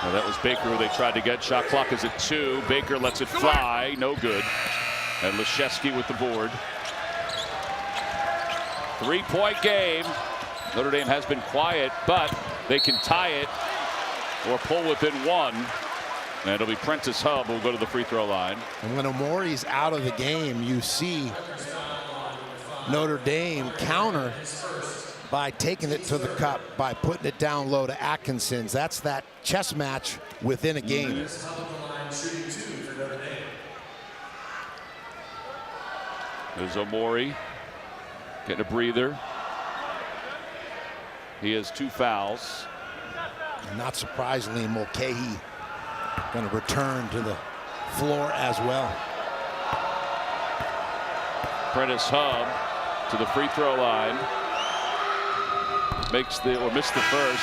Well, that was Baker who they tried to get. Shot clock is at 2. Baker lets it fly. No good. And Leschewski with the board. 3-point game. Notre Dame has been quiet, but they can tie it or pull within 1. And it'll be Prentice Hub who'll go to the free throw line. And when Omori's out of the game, you see Notre Dame counter by taking it to the cup, by putting it down low to Atkinson. That's that chess match within a game. There's Omori getting a breather. He has 2 fouls. Not surprisingly, Mulcahy going to return to the floor as well. Prentice Hub to the free throw line. Missed the first.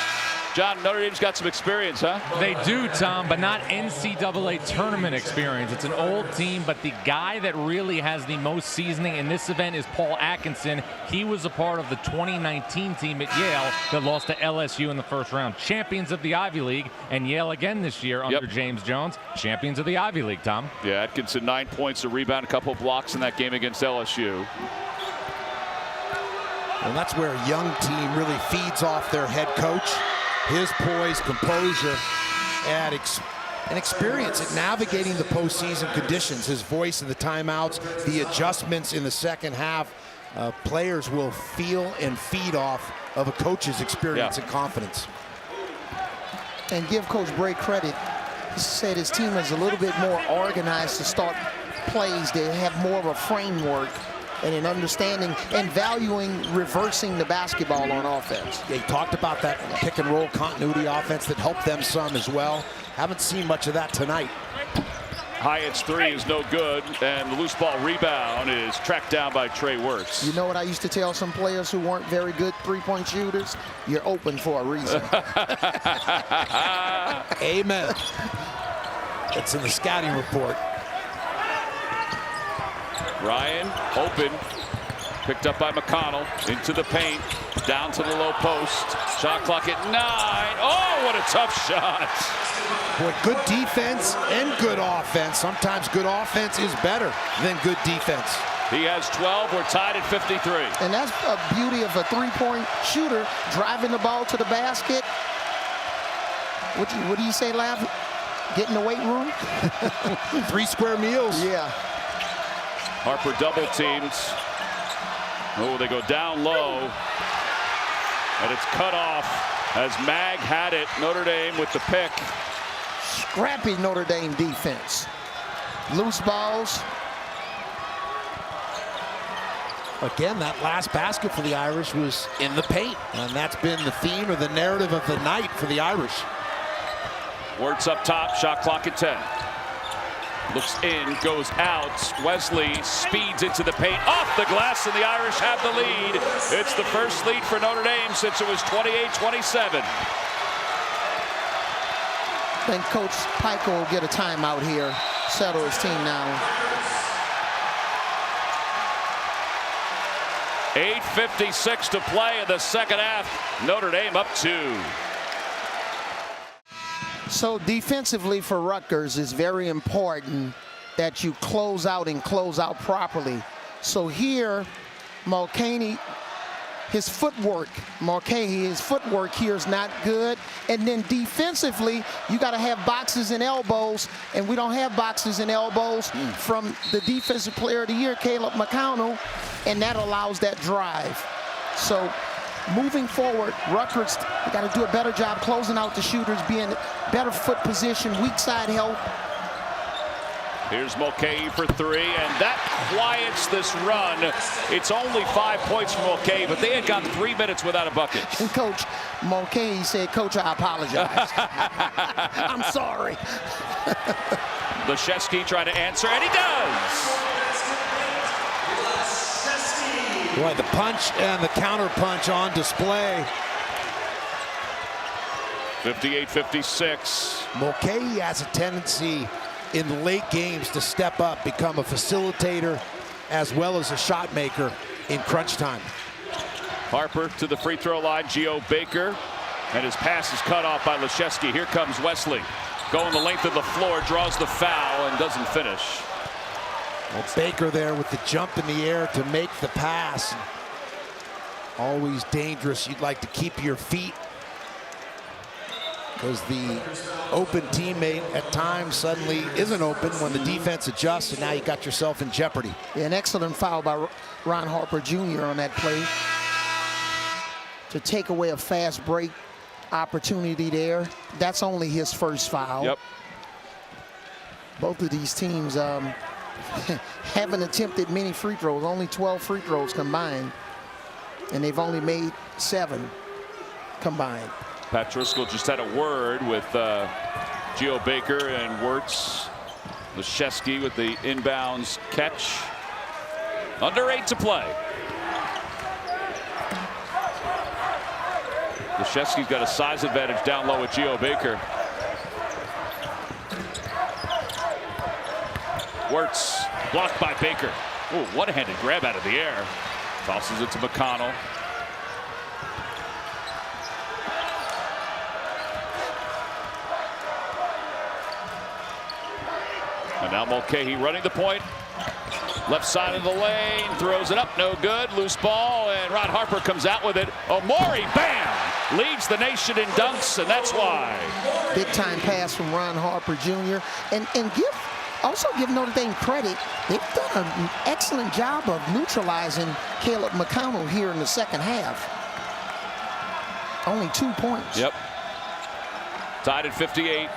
John, Notre Dame's got some experience, huh? They do, Tom, but not NCAA tournament experience. It's an old team, but the guy that really has the most seasoning in this event is Paul Atkinson. He was a part of the 2019 team at Yale that lost to LSU in the first round. Champions of the Ivy League, and Yale again this year under James Jones. Champions of the Ivy League, Tom. Yeah, Atkinson 9 points, a rebound, a couple of blocks in that game against LSU. And that's where a young team really feeds off their head coach. His poise, composure, and experience at navigating the postseason conditions. His voice in the timeouts, the adjustments in the second half. Players will feel and feed off of a coach's experience and confidence. And give Coach Bray credit. He said his team is a little bit more organized to start plays. They have more of a framework and an understanding and valuing reversing the basketball on offense. They talked about that pick and roll continuity offense that helped them some as well. Haven't seen much of that tonight. Hyatt's 3 is no good, and the loose ball rebound is tracked down by Trey Wirtz. You know what I used to tell some players who weren't very good three-point shooters? You're open for a reason. Amen. It's in the scouting report. Ryan open, picked up by McConnell, into the paint, down to the low post. Shot clock at 9. Oh, what a tough shot. Boy, good defense and good offense. Sometimes good offense is better than good defense. He has 12. We're tied at 53. And that's the beauty of a three-point shooter, driving the ball to the basket. What do you say, Lav? Get in the weight room? 3 square meals. Yeah. Harper double teams. Oh, they go down low. And it's cut off as Mag had it. Notre Dame with the pick. Scrappy Notre Dame defense. Loose balls. Again, that last basket for the Irish was in the paint, and that's been the theme or the narrative of the night for the Irish. Wirtz up top, shot clock at 10. Looks in, goes out. Wesley speeds into the paint, off the glass, and the Irish have the lead. It's the first lead for Notre Dame since it was 28-27. I think Coach Pike will get a timeout here, settle his team now. 8:56 to play in the second half. Notre Dame up 2. So defensively for Rutgers, it's very important that you close out and close out properly. So here, Mulcahy, his footwork here is not good. And then defensively, you got to have boxes and elbows, and we don't have boxes and elbows from the defensive player of the year, Caleb McConnell, and that allows that drive. So moving forward, Rutgers got to do a better job closing out the shooters, being better foot position, weak side help. Here's Mulcahy for 3, and that quiets this run. It's only 5 points from Mulcahy, but they had gone 3 minutes without a bucket. And Coach Mulcahy said, "Coach, I apologize. I'm sorry." Leszewski trying to answer, and he does. Boy, the punch and the counter punch on display. 58-56. Mulcahy has a tendency in late games to step up, become a facilitator as well as a shot maker in crunch time. Harper to the free throw line, Geo Baker, and his pass is cut off by Leszewski. Here comes Wesley, going the length of the floor, draws the foul and doesn't finish. Well, Baker there with the jump in the air to make the pass. Always dangerous. You'd like to keep your feet, because the open teammate at times suddenly isn't open when the defense adjusts, and now you got yourself in jeopardy. Yeah, an excellent foul by Ron Harper Jr. on that play to take away a fast break opportunity there. That's only his first foul. Yep. Both of these teams haven't attempted many free throws, only 12 free throws combined, and they've only made 7 combined. Pat Driscoll just had a word with Geo Baker and Wirtz. Leszewski with the inbounds catch. Under 8 to play. Leszewski's got a size advantage down low with Geo Baker. Wirtz blocked by Baker. Ooh, one-handed grab out of the air. Tosses it to McConnell. And now Mulcahy running the point. Left side of the lane, throws it up, no good. Loose ball, and Ron Harper comes out with it. Omori, bam! Leads the nation in dunks, and that's why. Big time pass from Ron Harper Jr. And also give Notre Dame credit. They've done an excellent job of neutralizing Caleb McConnell here in the second half. Only 2 points. Yep. Tied at 58.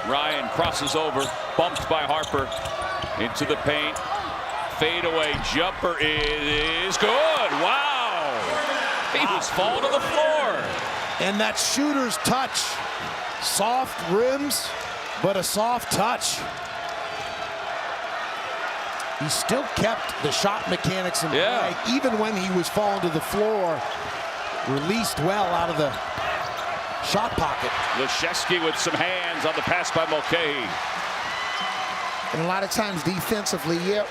Ryan crosses over, bumped by Harper into the paint. Fadeaway jumper is good. Wow. He was falling to the floor. And that shooter's touch. Soft rims, but a soft touch. He still kept the shot mechanics in play, even when he was falling to the floor. Released well out of the shot pocket. Leszewski with some hands on the pass by Mulcahy. And a lot of times defensively, you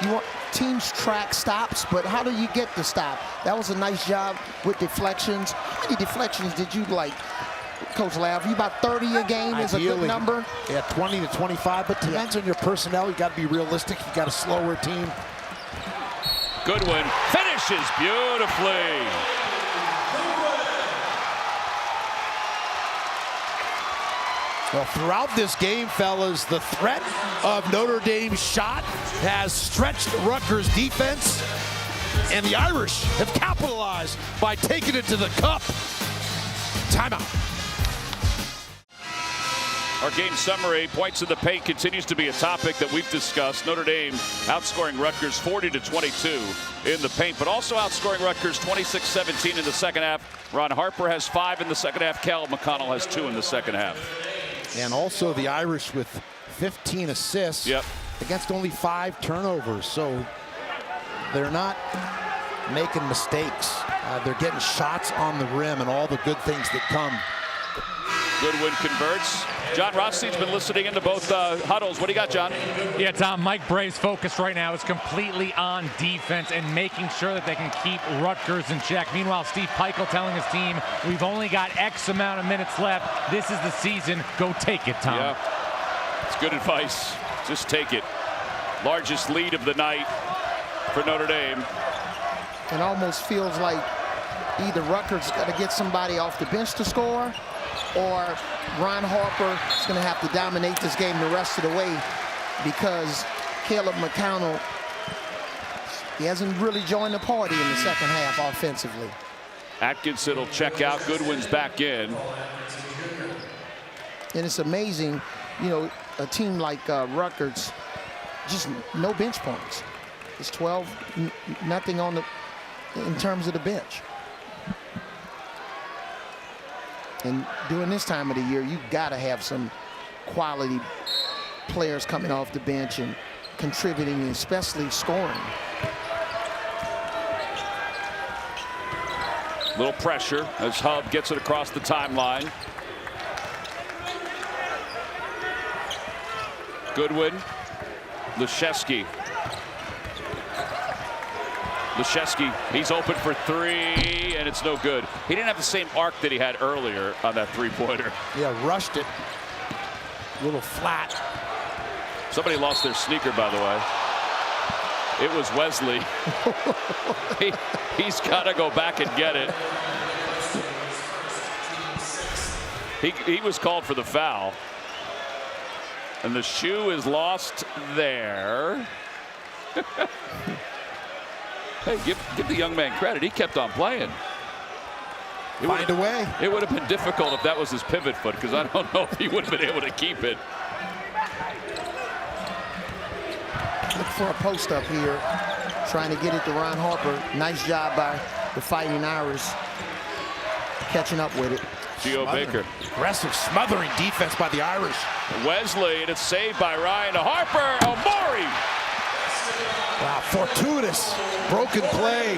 want teams track stops, but how do you get the stop? That was a nice job with deflections. How many deflections did you like, Coach Lav? You about 30 a game is a good number? Yeah, 20 to 25, but depends on your personnel. You got to be realistic. You got a slower team. Goodwin finishes beautifully. Well, throughout this game, fellas, the threat of Notre Dame's shot has stretched Rutgers' defense, and the Irish have capitalized by taking it to the cup. Timeout. Our game summary, points in the paint continues to be a topic that we've discussed. Notre Dame outscoring Rutgers 40-22 in the paint, but also outscoring Rutgers 26-17 in the second half. Ron Harper has 5 in the second half. Cal McConnell has 2 in the second half. And also the Irish with 15 assists against only 5 turnovers. So they're not making mistakes. They're getting shots on the rim and all the good things that come. Goodwin converts. John Rothstein's been listening into both huddles. What do you got, John? Yeah, Tom, Mike Bray's focus right now is completely on defense and making sure that they can keep Rutgers in check. Meanwhile, Steve Peichel telling his team, we've only got X amount of minutes left. This is the season. Go take it, Tom. Yeah, it's good advice. Just take it. Largest lead of the night for Notre Dame. It almost feels like either Rutgers is going to get somebody off the bench to score, or Ron Harper is going to have to dominate this game the rest of the way, because Caleb McConnell, he hasn't really joined the party in the second half offensively. Atkinson will check out. Goodwin's back in. And it's amazing, you know, a team like Rutgers, just no bench points. It's 12-0 on the in terms of the bench. And during this time of the year, you've got to have some quality players coming off the bench and contributing, especially scoring. Little pressure as Hub gets it across the timeline. Goodwin, Leszewski. Leszewski, he's open for 3, and it's no good. He didn't have the same arc that he had earlier on that three-pointer. Yeah, rushed it. A little flat. Somebody lost their sneaker, by the way. It was Wesley. He's got to go back and get it. He was called for the foul. And the shoe is lost there. Hey, give the young man credit. He kept on playing. Find a way. It would have been difficult if that was his pivot foot, because I don't know if he would have been able to keep it. Look for a post up here, trying to get it to Ron Harper. Nice job by the Fighting Irish, catching up with it. Gio Baker. Aggressive, smothering defense by the Irish. Wesley, and it's saved by Ryan to Harper. Omori. Wow, fortuitous, broken play.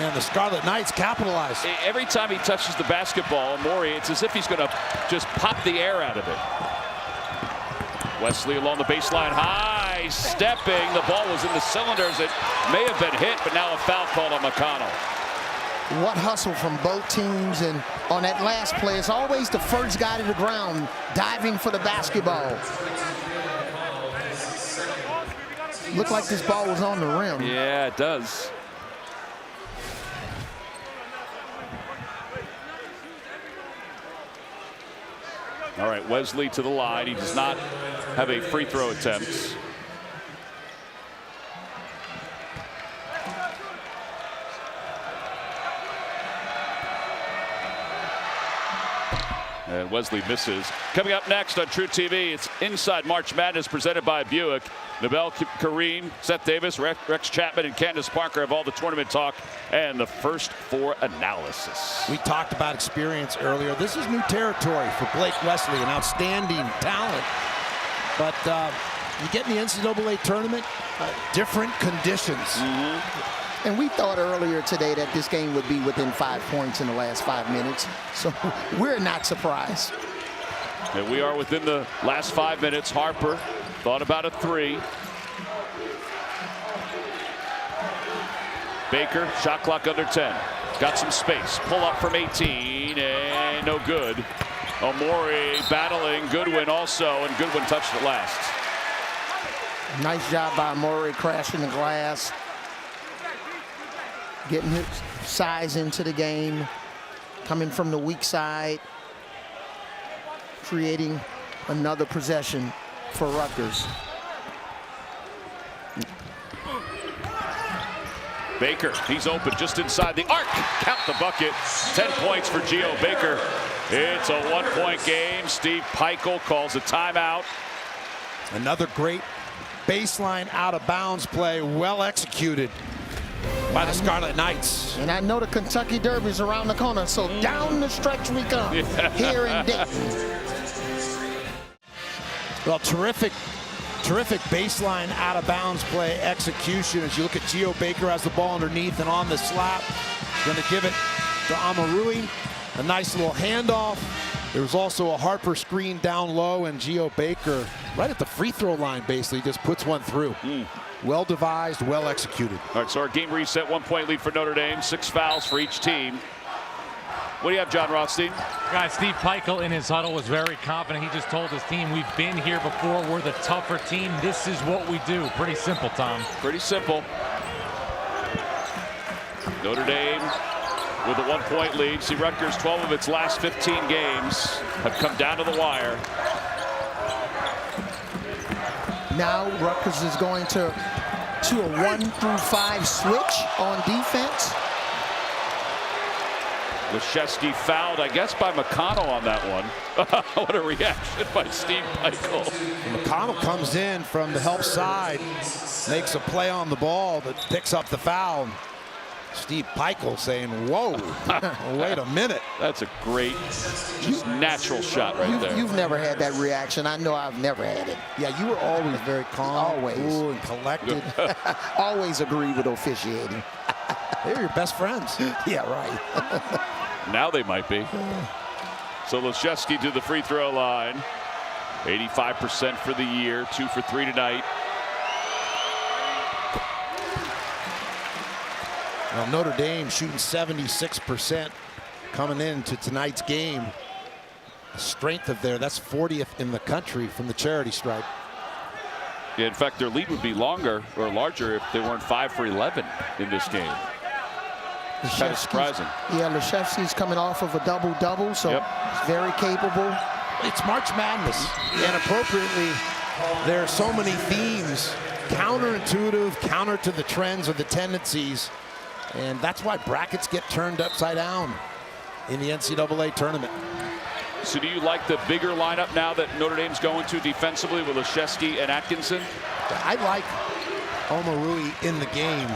And the Scarlet Knights capitalize. Every time he touches the basketball, Omori, it's as if he's going to just pop the air out of it. Wesley along the baseline, high stepping. The ball was in the cylinders. It may have been hit, but now a foul call on McConnell. What hustle from both teams, and on that last play, it's always the first guy to the ground diving for the basketball. Looked like this ball was on the rim. Yeah, it does. All right, Wesley to the line. He does not have a free throw attempt. And Wesley misses. Coming up next on True TV, it's Inside March Madness presented by Buick. Nabel Kareem, Seth Davis, Rex Chapman, and Candace Parker have all the tournament talk and the first 4 analysis. We talked about experience earlier. This is new territory for Blake Wesley, an outstanding talent. But you get in the NCAA tournament, different conditions. Mm-hmm. And we thought earlier today that this game would be within 5 points in the last 5 minutes. So we're not surprised. And we are within the last 5 minutes. Harper thought about a 3. Baker, shot clock under 10. Got some space. Pull up from 18, and no good. Omori battling Goodwin also, and Goodwin touched it last. Nice job by Omori, crashing the glass. Getting his size into the game. Coming from the weak side. creating another possession for Rutgers. Baker, he's open just inside the arc. Count the bucket. 10 points for Geo Baker. It's a 1-point game. Steve Peichel calls a timeout. Another great baseline out of bounds play, well executed by the Scarlet Knights. And I know the Kentucky Derby's around the corner, so down the stretch we come here in Dayton. Well, terrific baseline out of bounds play execution. As you look at Geo Baker has the ball underneath and on the slap. Going to give it to Amarui. A nice little handoff. There was also a Harper screen down low, and Geo Baker right at the free throw line basically just puts one through. Well devised, well executed. All right, so our game reset, 1-point lead for Notre Dame, 6 fouls for each team. What do you have, John Rothstein? Guys, Steve Peichel in his huddle was very confident. He just told his team, we've been here before. We're the tougher team. This is what we do. Pretty simple, Tom. Pretty simple. Notre Dame with a 1-point lead. See, Rutgers, 12 of its last 15 games have come down to the wire. Now Rutgers is going to a 1-through-5 switch on defense. Leszewski fouled, I guess, by McConnell on that one. What a reaction by Steve Peichel. McConnell comes in from the help side, makes a play on the ball that picks up the foul. Steve Peichel saying, whoa, wait a minute. That's a great, just natural shot right there. You've never had that reaction. I know I've never had it. Yeah, you were always very calm, always cool, and collected. Always agree with officiating. They're your best friends. Yeah, right. Now they might be. So Leszewski to the free throw line. 85% for the year, 2 for 3 tonight. Well, Notre Dame shooting 76% coming into tonight's game. The strength of that's 40th in the country from the charity stripe. Yeah, in fact, their lead would be longer or larger if they weren't 5 for 11 in this game. Kind of surprising. Yeah, Leszewski's coming off of a double-double, so he's very capable. It's March Madness, and appropriately, there are so many themes, counterintuitive, counter to the trends or the tendencies, and that's why brackets get turned upside down in the NCAA tournament. So do you like the bigger lineup now that Notre Dame's going to defensively with Leszewski and Atkinson? I like Omarui in the game.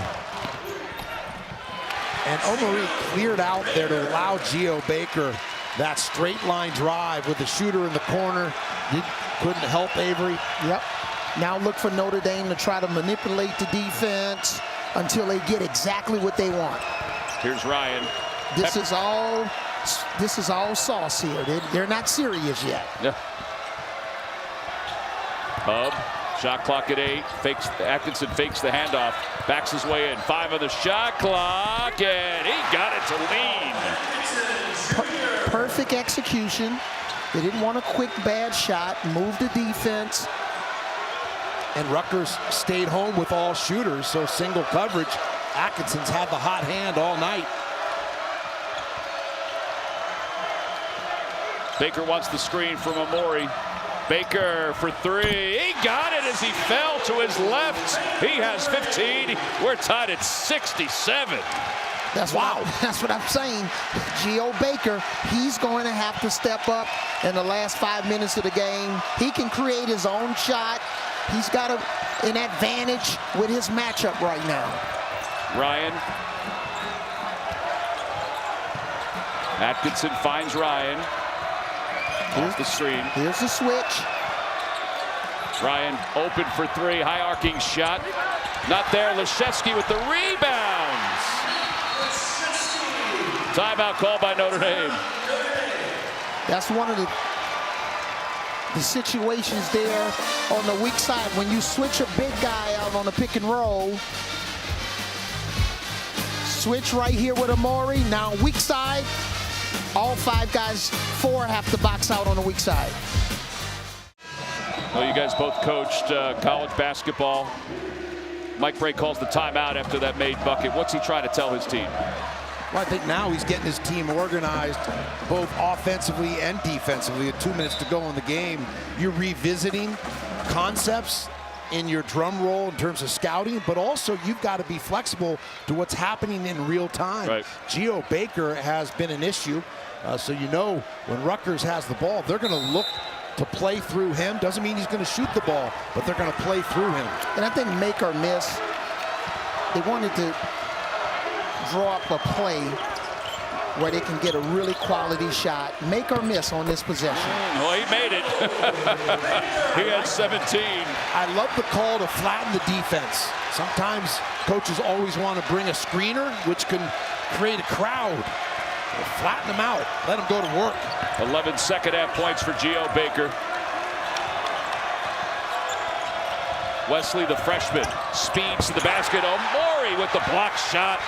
And Omarui cleared out there to allow Geo Baker that straight line drive with the shooter in the corner. Couldn't help Avery. Yep. Now look for Notre Dame to try to manipulate the defense until they get exactly what they want. Here's Ryan. This is all sauce here. They're not serious yet. Yeah. Hub, shot clock at 8. Atkinson fakes the handoff, backs his way in. 5 on the shot clock, and he got it to lean. Perfect execution. They didn't want a quick bad shot. Moved the defense. And Rutgers stayed home with all shooters, so single coverage. Atkinson's had the hot hand all night. Baker wants the screen from Amori. Baker for 3. He got it as he fell to his left. He has 15. We're tied at 67. That's what I'm saying. Geo Baker, he's going to have to step up in the last 5 minutes of the game. He can create his own shot. He's got an advantage with his matchup right now. Ryan. Atkinson finds Ryan. Here's the screen. Here's the switch. Ryan open for 3. High arcing shot. Not there. Leszewski with the rebounds. Timeout called by Notre Dame. That's one of the situations there on the weak side. When you switch a big guy out on the pick and roll. Switch right here with Amori. Now weak side. All 5 guys, 4 have to box out on the weak side. Well, you guys both coached college basketball. Mike Bray calls the timeout after that made bucket. What's he trying to tell his team? Well, I think now he's getting his team organized both offensively and defensively. With 2 minutes to go in the game, you're revisiting concepts in your drum roll in terms of scouting, but also you've got to be flexible to what's happening in real time. Right. Geo Baker has been an issue, so you know when Rutgers has the ball, they're going to look to play through him. Doesn't mean he's going to shoot the ball, but they're going to play through him. And I think make or miss, they wanted to draw up a play where they can get a really quality shot, make or miss on this possession. Well, he made it. He had 17. I love the call to flatten the defense. Sometimes coaches always want to bring a screener, which can create a crowd. Well, flatten them out. Let them go to work. 11 second-half points for Geo Baker. Wesley, the freshman, speeds to the basket. Omori with the block shot.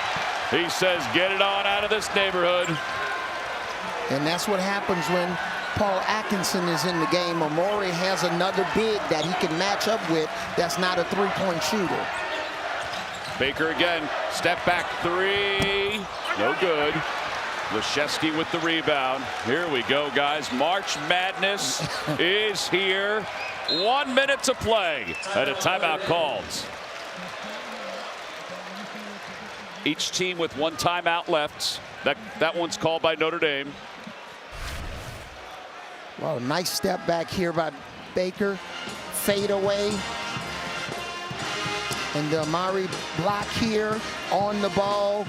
He says, get it on out of this neighborhood. And that's what happens when Paul Atkinson is in the game. Omori has another big that he can match up with that's not a three-point shooter. Baker again, step back three, no good. Leszewski with the rebound. Here we go, guys. March Madness is here. 1 minute to play and a timeout called. Each team with one timeout left. That one's called by Notre Dame. Well, nice step back here by Baker. Fade away. And the Amari block here on the ball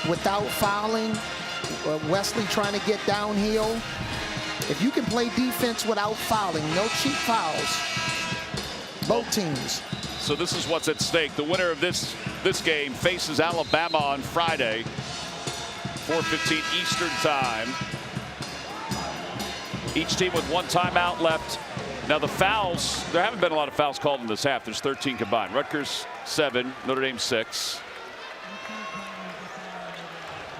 without fouling. Wesley trying to get downhill. If you can play defense without fouling, no cheap fouls. Both teams. So this is what's at stake. The winner of this game faces Alabama on Friday, 4:15 Eastern time. Each team with one timeout left. Now the fouls, there haven't been a lot of fouls called in this half. There's 13 combined. Rutgers 7, Notre Dame 6.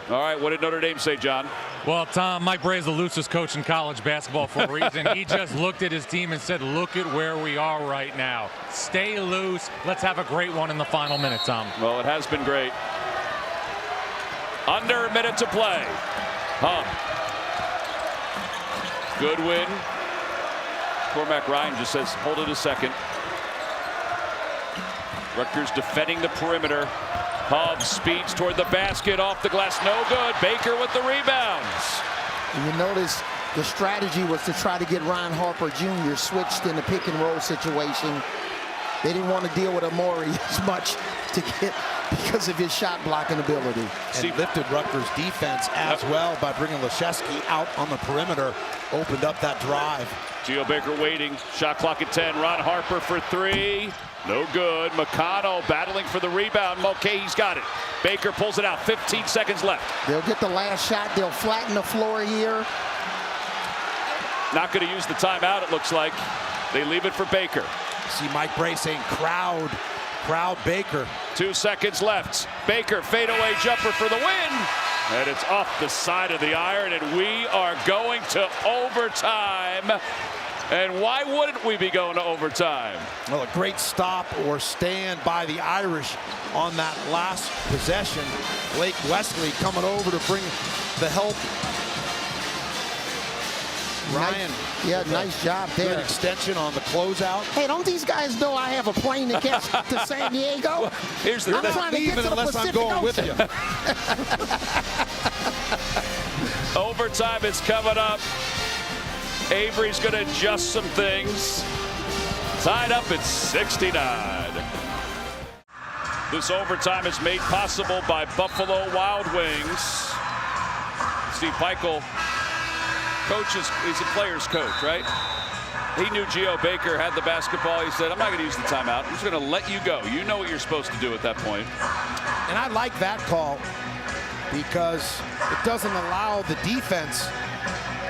All right, what did Notre Dame say, John? Well, Tom, Mike Brey's the loosest coach in college basketball for a reason. He just looked at his team and said, look at where we are right now. Stay loose. Let's have a great one in the final minute, Tom. Well, it has been great. Under a minute to play. Good win. Cormac Ryan just says, hold it a second. Rutgers defending the perimeter. Hub speeds toward the basket, off the glass, no good. Baker with the rebounds. And you notice the strategy was to try to get Ron Harper Jr. switched in the pick and roll situation. They didn't want to deal with Amori as much because of his shot blocking ability. And lifted Rutgers defense as well by bringing Leszewski out on the perimeter, opened up that drive. Geo Baker waiting, shot clock at 10. Ron Harper for three. No good. McConnell battling for the rebound. Mulcahy's got it. Baker pulls it out. 15 seconds left. They'll get the last shot. They'll flatten the floor here. Not going to use the timeout, it looks like. They leave it for Baker. See Mike Brey saying crowd Baker. 2 seconds left. Baker fadeaway jumper for the win. And it's off the side of the iron, and we are going to overtime. And why wouldn't we be going to overtime? Well, a great stop or stand by the Irish on that last possession. Blake Wesley coming over to bring the help. Ryan. Nice job there. Good extension on the closeout. Hey, don't these guys know I have a plane to catch to San Diego? Well, here's the I'm trying to get to the unless I'm Pacific going with Ocean. you. Overtime is coming up. Avery's going to adjust some things. Tied up at 69. This overtime is made possible by Buffalo Wild Wings. Steve Peichel, he's a player's coach, right? He knew Geo Baker had the basketball. He said, I'm not going to use the timeout. I'm just going to let you go. You know what you're supposed to do at that point. And I like that call because it doesn't allow the defense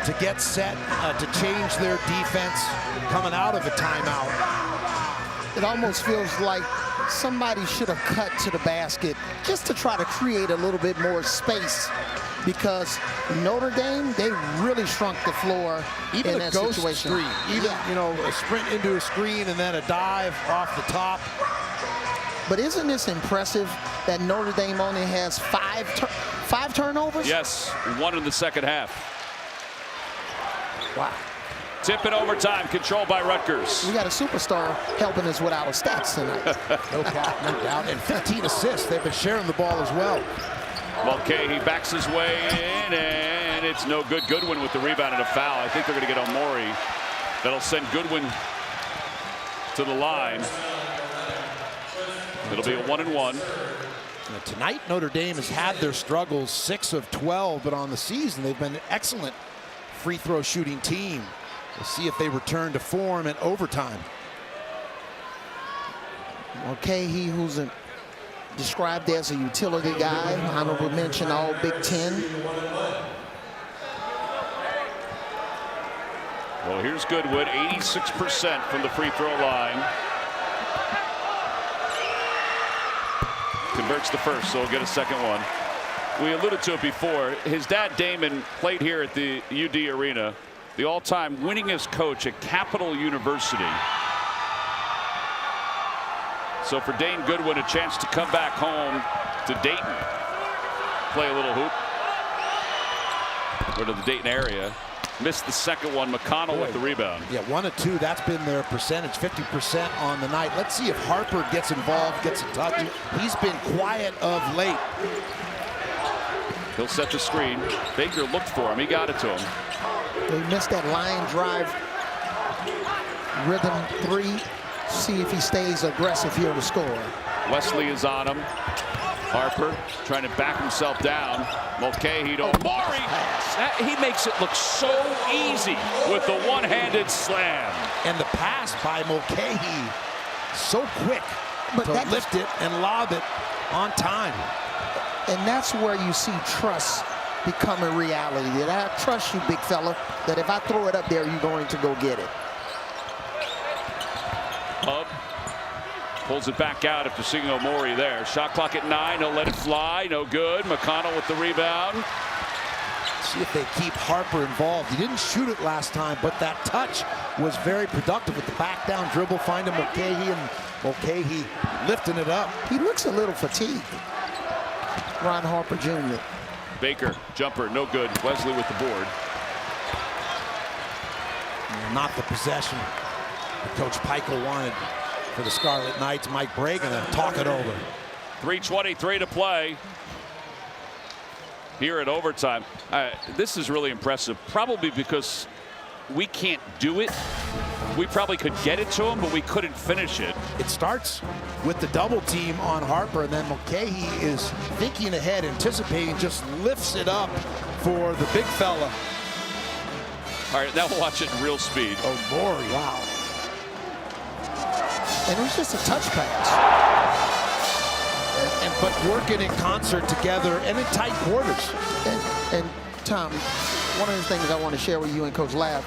to get set, to change their defense coming out of a timeout. It almost feels like somebody should have cut to the basket just to try to create a little bit more space, because Notre Dame, they really shrunk the floor even in a that ghost situation. Screen, even a sprint into a screen and then a dive off the top. But isn't this impressive? that Notre Dame only has five turnovers? Yes, 1 in the second half. Wow. Tip in overtime, controlled by Rutgers. We got a superstar helping us with our stats tonight. No doubt. And 15 assists. They've been sharing the ball as well. Mulcahy backs his way in, and it's no good. Goodwin with the rebound and a foul. I think they're going to get Omori. That'll send Goodwin to the line. It'll be a 1-and-1. Tonight, Notre Dame has had their struggles, 6 of 12, but on the season, they've been an excellent free throw shooting team. We'll see if they return to form at overtime. Mulcahy, who's described as a utility guy, honorable mention all Big Ten. Well, here's Goodwin, 86% from the free throw line. Converts the first, so he'll get a second one. We alluded to it before. His dad, Damon, played here at the UD Arena, the all-time winningest coach at Capital University. So for Dane Goodwin, a chance to come back home to Dayton, play a little hoop. Go to the Dayton area. Missed the second one. McConnell with the rebound. Yeah, 1 of 2. That's been their percentage, 50% on the night. Let's see if Harper gets involved, gets a touch. He's been quiet of late. He'll set the screen. Baker looked for him. He got it to him. They missed that line drive rhythm 3. See if he stays aggressive here to score. Wesley is on him. Harper trying to back himself down. Mulcahy to Omori. He makes it look so easy with the one-handed slam. And the pass by Mulcahy, so quick to lift it and lob it on time. And that's where you see trust become a reality. That I trust you, big fella, that if I throw it up there, you're going to go get it. Hub pulls it back out after seeing Omori there. Shot clock at 9. He'll let it fly. No good. McConnell with the rebound. See if they keep Harper involved. He didn't shoot it last time, but that touch was very productive with the back down dribble, finding Mulcahy, and Mulcahy lifting it up. He looks a little fatigued. Ron Harper Jr. Baker, jumper, no good. Wesley with the board. Not the possession that Coach Pikel wanted for the Scarlet Knights. Mike Bray gonna talk it over. 3:23 to play here at overtime. This is really impressive, probably because we can't do it. We probably could get it to him, but we couldn't finish it. It starts with the double team on Harper, and then Mulcahy is thinking ahead, anticipating, just lifts it up for the big fella. All right, now we'll watch it in real speed. Omori, wow. And it was just a touch pass. But working in concert together and in tight quarters. And Tom, one of the things I want to share with you and Coach Lab,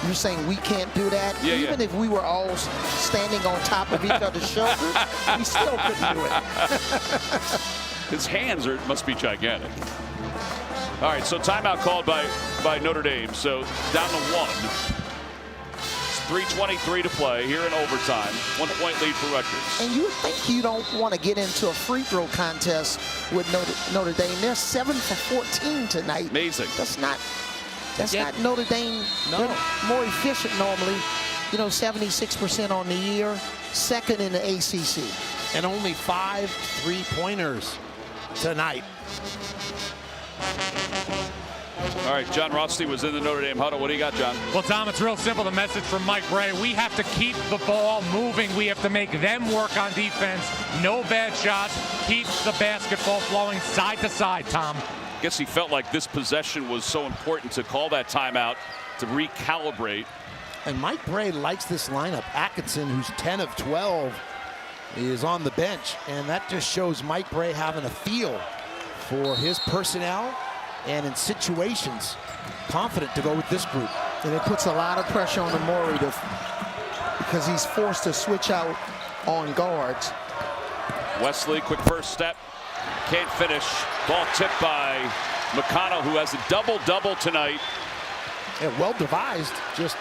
you're saying we can't do that? Yeah, Even if we were all standing on top of each other's shoulders, we still couldn't do it. His hands must be gigantic. All right, so timeout called by Notre Dame. So down to 1. 3:23 to play here in overtime. 1-point lead for Rutgers. And you think you don't want to get into a free throw contest with Notre Dame. They're 7 for 14 tonight. Amazing. That's not Notre Dame. No. They're more efficient normally. 76% on the year, second in the ACC. And only 5 3-pointers tonight. All right, John Rothstein was in the Notre Dame huddle. What do you got, John? Well, Tom, it's real simple. The message from Mike Bray. We have to keep the ball moving. We have to make them work on defense. No bad shots. Keep the basketball flowing side to side, Tom. I guess he felt like this possession was so important to call that timeout to recalibrate. And Mike Bray likes this lineup. Atkinson, who's 10 of 12, is on the bench. And that just shows Mike Bray having a feel for his personnel and in situations, confident to go with this group. And it puts a lot of pressure on Omori because he's forced to switch out on guards. Wesley, quick first step. Can't finish. Ball tipped by McConnell, who has a double-double tonight. Yeah, well devised, just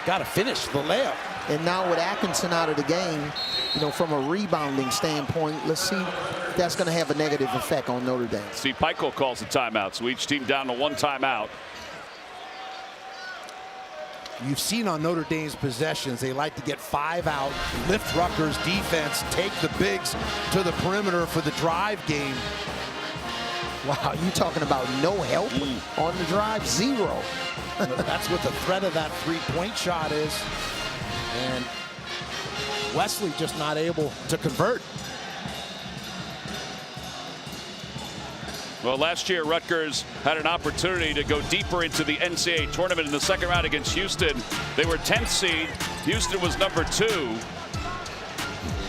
got to finish the layup. And now with Atkinson out of the game, from a rebounding standpoint, let's see that's going to have a negative effect on Notre Dame. Steve Pikiell calls a timeout, so each team down to 1 timeout. You've seen on Notre Dame's possessions, they like to get 5 out, lift Rutgers defense, take the bigs to the perimeter for the drive game. Wow, you talking about no help on the drive? 0. That's what the threat of that 3-point shot is. And Wesley just not able to convert. Well, last year, Rutgers had an opportunity to go deeper into the NCAA tournament in the second round against Houston. They were 10th seed. Houston was number 2.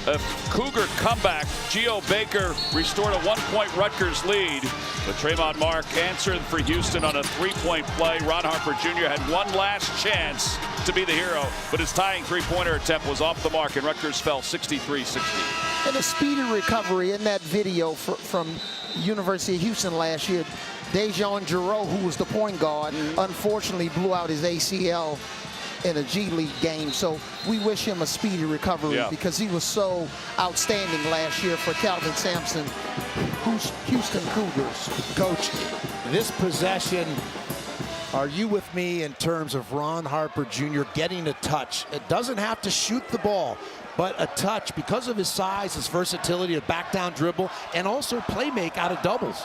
A Cougar comeback. Geo Baker restored a 1-point Rutgers lead. But Tremont Mark answered for Houston on a 3-point play. Ron Harper Jr. had one last chance to be the hero, but his tying 3-pointer attempt was off the mark, and Rutgers fell 63-60. And a speedy recovery in that video from University of Houston last year. Dejon Giroux, who was the point guard, unfortunately blew out his ACL in a G League game. So we wish him a speedy recovery because he was so outstanding last year for Calvin Sampson, Houston Cougars. Coach, this possession, are you with me in terms of Ron Harper Jr. getting a touch? It doesn't have to shoot the ball, but a touch because of his size, his versatility to back down dribble, and also play make out of doubles.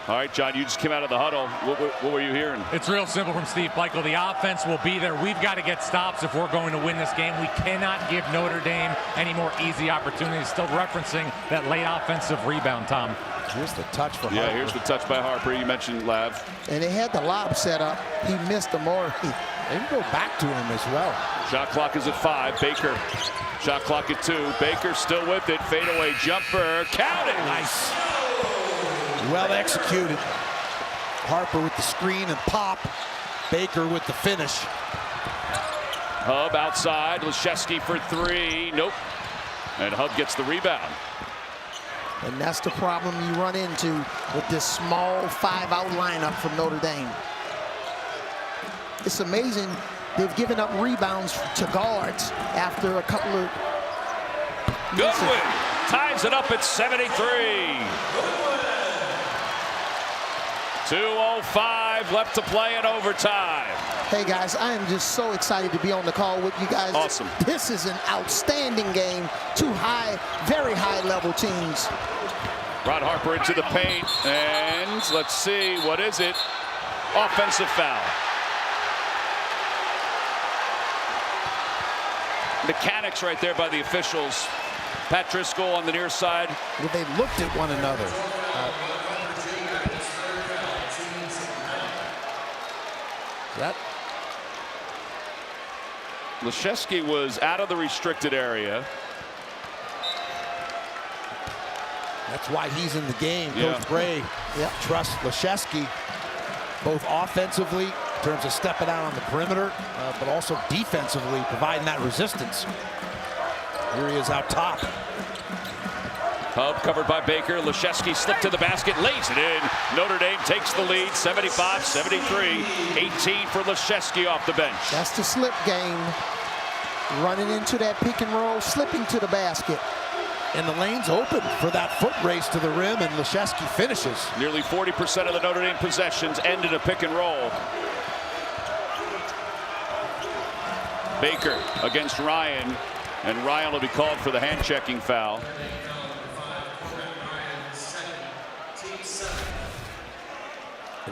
All right, John, you just came out of the huddle. What were you hearing? It's real simple from Steve Pikiell. The offense will be there. We've got to get stops if we're going to win this game. We cannot give Notre Dame any more easy opportunities. Still referencing that late offensive rebound, Tom. Here's the touch for Harper. Yeah, here's the touch by Harper. You mentioned Lav. And they had the lob set up. He missed the more. They can go back to him as well. Shot clock is at 5. Baker. Shot clock at 2. Baker still with it. Fadeaway jumper. Counting. Nice. Well executed. Harper with the screen and pop. Baker with the finish. Hub outside. Leshevsky for 3. Nope. And Hub gets the rebound. And that's the problem you run into with this small 5-out lineup from Notre Dame. It's amazing they've given up rebounds to guards after a couple of... Goodwin ties it up at 73. 2:05 left to play in overtime. Hey guys, I am just so excited to be on the call with you guys. Awesome. This is an outstanding game. 2 very high level teams. Ron Harper into the paint, and let's see, what is it? Offensive foul. Mechanics right there by the officials. Pat Driscoll on the near side. Well, they looked at one another. Leshevsky was out of the restricted area. That's why he's in the game. Coach Gray trusts Leshevsky both offensively in terms of stepping out on the perimeter, but also defensively providing that resistance. Here he is out top. Hub covered by Baker. Leshevsky slipped to the basket, lays it in. Notre Dame takes the lead, 75-73. 18 for Leshevsky off the bench. That's the slip game. Running into that pick and roll, slipping to the basket. And the lane's open for that foot race to the rim, and Leshevsky finishes. Nearly 40% of the Notre Dame possessions end in a pick and roll. Baker against Ryan, and Ryan will be called for the hand-checking foul.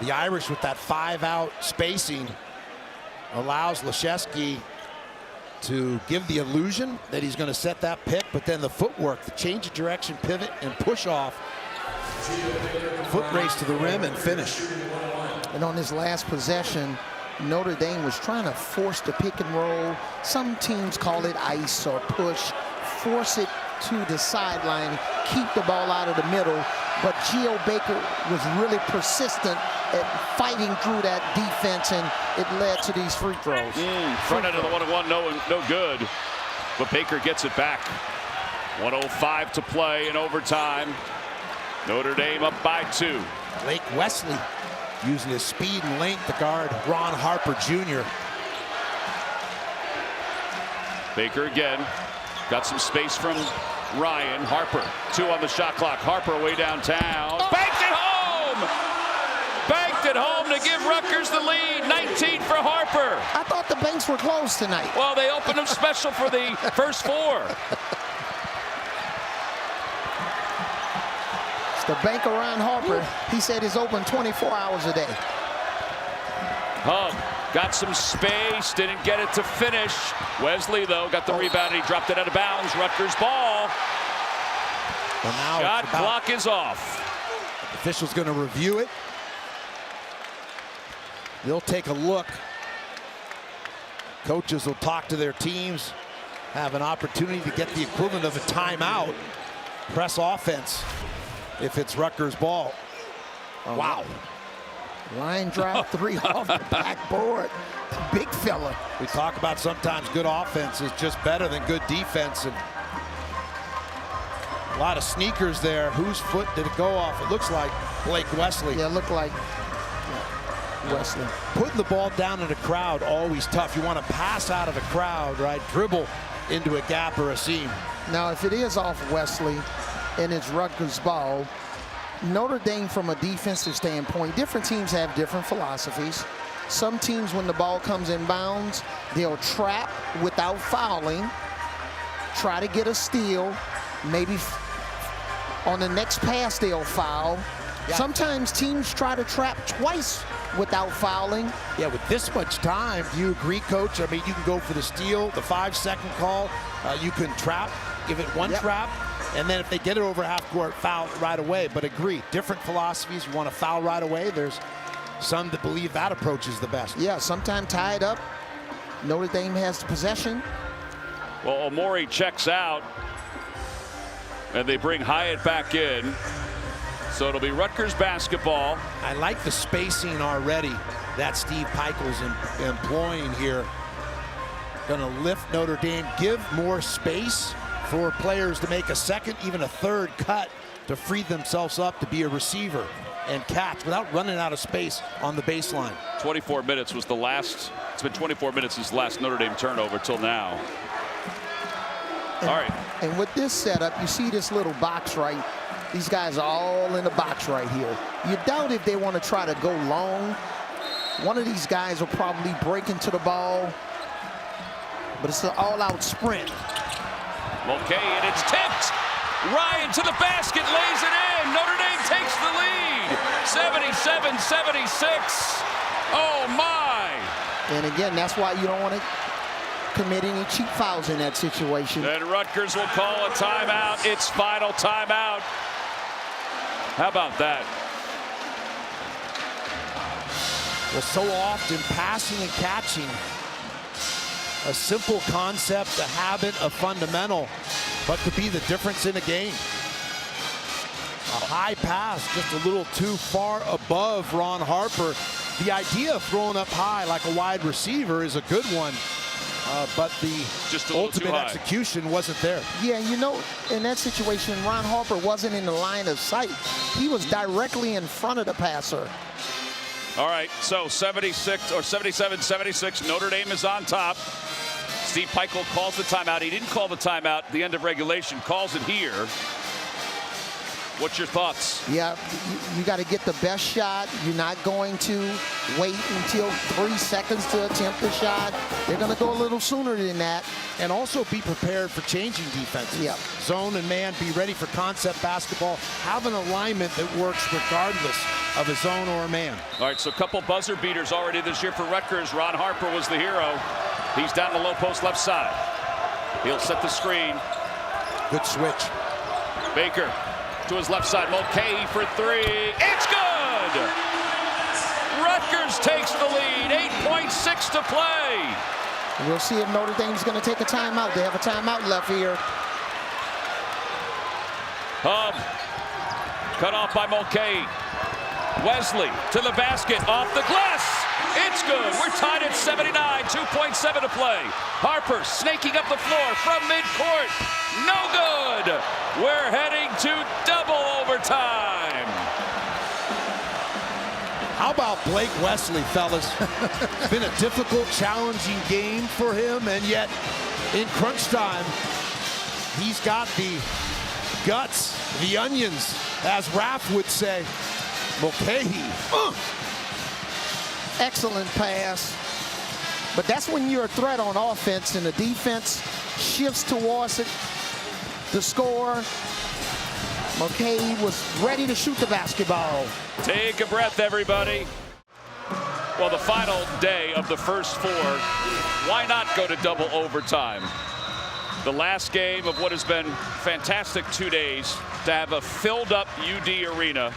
The Irish with that 5-out spacing allows Leshevsky to give the illusion that he's going to set that pick, but then the footwork, the change of direction, pivot, and push off. Foot race to the rim and finish. And on his last possession, Notre Dame was trying to force the pick and roll. Some teams call it ice or push. Force it to the sideline, keep the ball out of the middle. But Geo Baker was really persistent at fighting through that defense, and it led to these free throws. Front end of the 1-1, no good. But Baker gets it back. 1:05 to play in overtime. Notre Dame up by 2. Blake Wesley using his speed and length to guard Ron Harper Jr. Baker again. Got some space from Ryan. Harper, 2 on the shot clock. Harper way downtown. Banked it home! Banked it home to give Rutgers the lead. 19 for Harper. I thought the banks were closed tonight. Well, they opened them special for the first 4. It's the bank around Harper. He said it's open 24 hours a day. Hub got some space, didn't get it to finish. Wesley, though, got the rebound, and he dropped it out of bounds. Rutgers ball. Well, now shot clock is off. Official's going to review it. They'll take a look. Coaches will talk to their teams, have an opportunity to get the equivalent of a timeout. Press offense if it's Rutgers ball. Wow. Line drive 3 off the backboard. Big fella. We talk about sometimes good offense is just better than good defense. And a lot of sneakers there. Whose foot did it go off? It looks like Blake Wesley. Yeah, it looked like Wesley. Putting the ball down in a crowd, always tough. You want to pass out of a crowd, right? Dribble into a gap or a seam. Now, if it is off Wesley and it's Rutgers ball, Notre Dame, from a defensive standpoint, different teams have different philosophies. Some teams, when the ball comes in bounds, they'll trap without fouling, try to get a steal. Maybe on the next pass, they'll foul. Yeah. Sometimes teams try to trap twice without fouling. Yeah, with this much time, do you agree, Coach? I mean, you can go for the steal, the 5-second call. You can trap, give it one trap. And then if they get it over half court, foul right away. But agree, different philosophies. You want to foul right away. There's some that believe that approach is the best. Yeah, sometimes tied up. Notre Dame has the possession. Well, Omori checks out, and they bring Hyatt back in. So it'll be Rutgers basketball. I like the spacing already that Steve Pikiell's employing here. Going to lift Notre Dame, give more space for players to make a second, even a third cut to free themselves up to be a receiver and catch without running out of space on the baseline. 24 minutes was the last. It's been 24 minutes since the last Notre Dame turnover till now. All right. And with this setup, you see this little box right. These guys are all in the box right here. You doubt if they want to try to go long. One of these guys will probably break into the ball, but it's an all-out sprint. Okay, and it's tipped. Ryan to the basket, lays it in. Notre Dame takes the lead. 77-76. Oh, my. And again, that's why you don't want to commit any cheap fouls in that situation. And Rutgers will call a timeout. It's final timeout. How about that? Well, so often passing and catching, a simple concept, a habit, a fundamental, but could be the difference in a game. A high pass, just a little too far above Ron Harper. The idea of throwing up high like a wide receiver is a good one, but the ultimate execution wasn't there. Yeah, you know, in that situation, Ron Harper wasn't in the line of sight. He was directly in front of the passer. All right, so 77-76, Notre Dame is on top. Steve Pikiell calls the timeout. He didn't call the timeout at the end of regulation, calls it here. What's your thoughts? Yeah, you got to get the best shot. You're not going to wait until 3 seconds to attempt the shot. They're going to go a little sooner than that. And also be prepared for changing defenses. Yeah. Zone and man, be ready for concept basketball. Have an alignment that works regardless of a zone or a man. All right, so a couple buzzer beaters already this year for Rutgers. Ron Harper was the hero. He's down the low post left side. He'll set the screen. Good switch. Baker to his left side. Mulcahy for 3. It's good! Rutgers takes the lead. 8.6 to play. We'll see if Notre Dame's going to take a timeout. They have a timeout left here. Hub cut off by Mulcahy. Wesley to the basket, off the glass. It's good. We're tied at 79, 2.7 to play. Harper snaking up the floor from midcourt. No good. We're heading to double overtime. How about Blake Wesley, fellas? It's been a difficult, challenging game for him, and yet in crunch time, He's got the guts, the onions, as Raph would say. Mulcahy. Excellent pass. But that's when you're a threat on offense and the defense shifts towards it. The score. Mulcahy was ready to shoot the basketball. Take a breath, everybody. Well, the final day of the first four. Why not go to double overtime? The last game of what has been fantastic 2 days to have a filled up UD arena.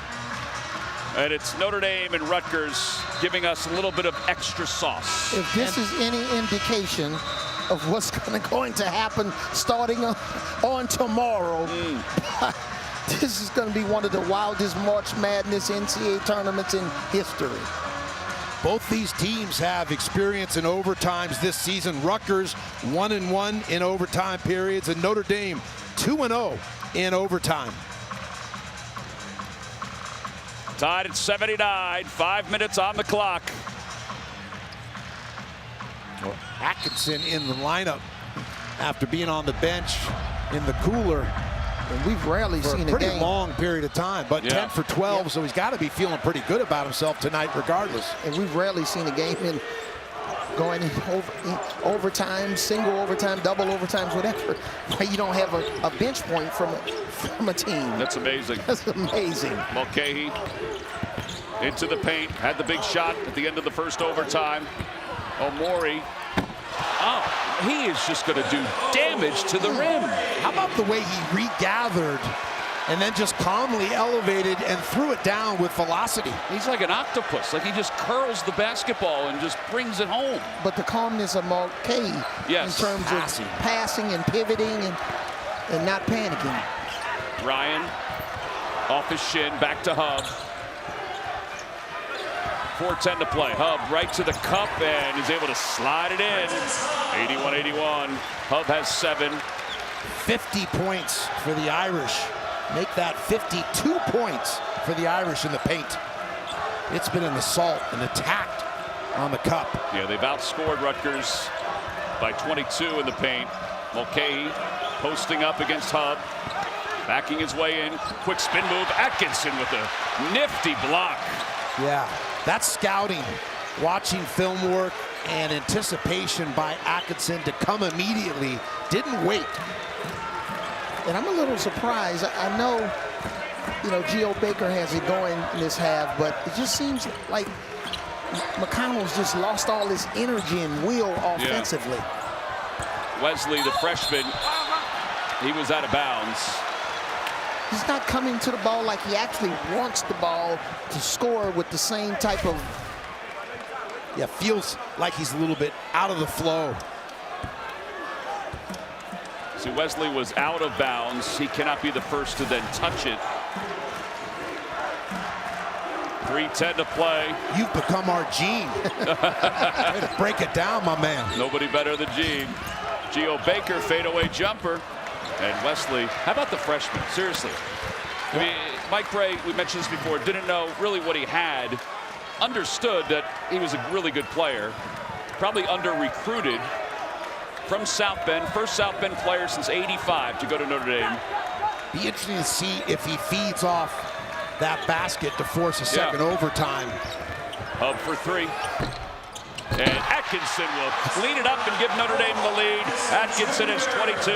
And it's Notre Dame and Rutgers giving us a little bit of extra sauce. If this is any indication of what's going to happen starting on tomorrow, this is going to be one of the wildest March Madness NCAA tournaments in history. Both these teams have experience in overtimes this season. Rutgers 1-1 in overtime periods, and Notre Dame 2-0 in overtime. Tied at 79, 5 minutes on the clock. Well, Atkinson in the lineup after being on the bench in the cooler. And we've rarely seen a pretty long period of time, but 10 for 12, so he's got to be feeling pretty good about himself tonight regardless. And we've rarely seen a game in going in overtime, single overtime, double overtimes, whatever. You don't have a bench point from a team. That's amazing. That's amazing. Mulcahy into the paint, had the big shot at the end of the first overtime. Omori. Oh, he is just going to do damage to the rim. How about the way he regathered and then just calmly elevated and threw it down with velocity? He's like an octopus. Like he just curls the basketball and just brings it home. But the calmness of Mulcahy in terms of passing and pivoting and not panicking. Ryan off his shin, back to Hub. 4:10 to play. Hub right to the cup and is able to slide it in. 81-81. Hub has 7. 50 points for the Irish. Make that 52 points for the Irish in the paint. It's been an assault, an attack on the cup. Yeah, they've outscored Rutgers by 22 in the paint. Mulcahy posting up against Hub. Backing his way in. Quick spin move. Atkinson with a nifty block. Yeah, that's scouting, watching film work, and anticipation by Atkinson to come immediately. Didn't wait. And I'm a little surprised. I know, Geo Baker has it going in this half, but it just seems like McConnell's just lost all his energy and will offensively. Yeah. Wesley, the freshman, he was out of bounds. He's not coming to the ball like he actually wants the ball to score with the same type of... Yeah, feels like he's a little bit out of the flow. See, Wesley was out of bounds. He cannot be the first to then touch it. 3:10 to play. You've become our Gene. Way to break it down, my man. Nobody better than Gene. Geo Baker, fadeaway jumper. And Wesley, how about the freshman? Seriously. I mean, Mike Bray, we mentioned this before, didn't know really what he had. Understood that he was a really good player. Probably under-recruited from South Bend. First South Bend player since '85 to go to Notre Dame. Be interesting to see if he feeds off that basket to force a second overtime. Hub for 3. And Atkinson will clean it up and give Notre Dame the lead. Atkinson is 22.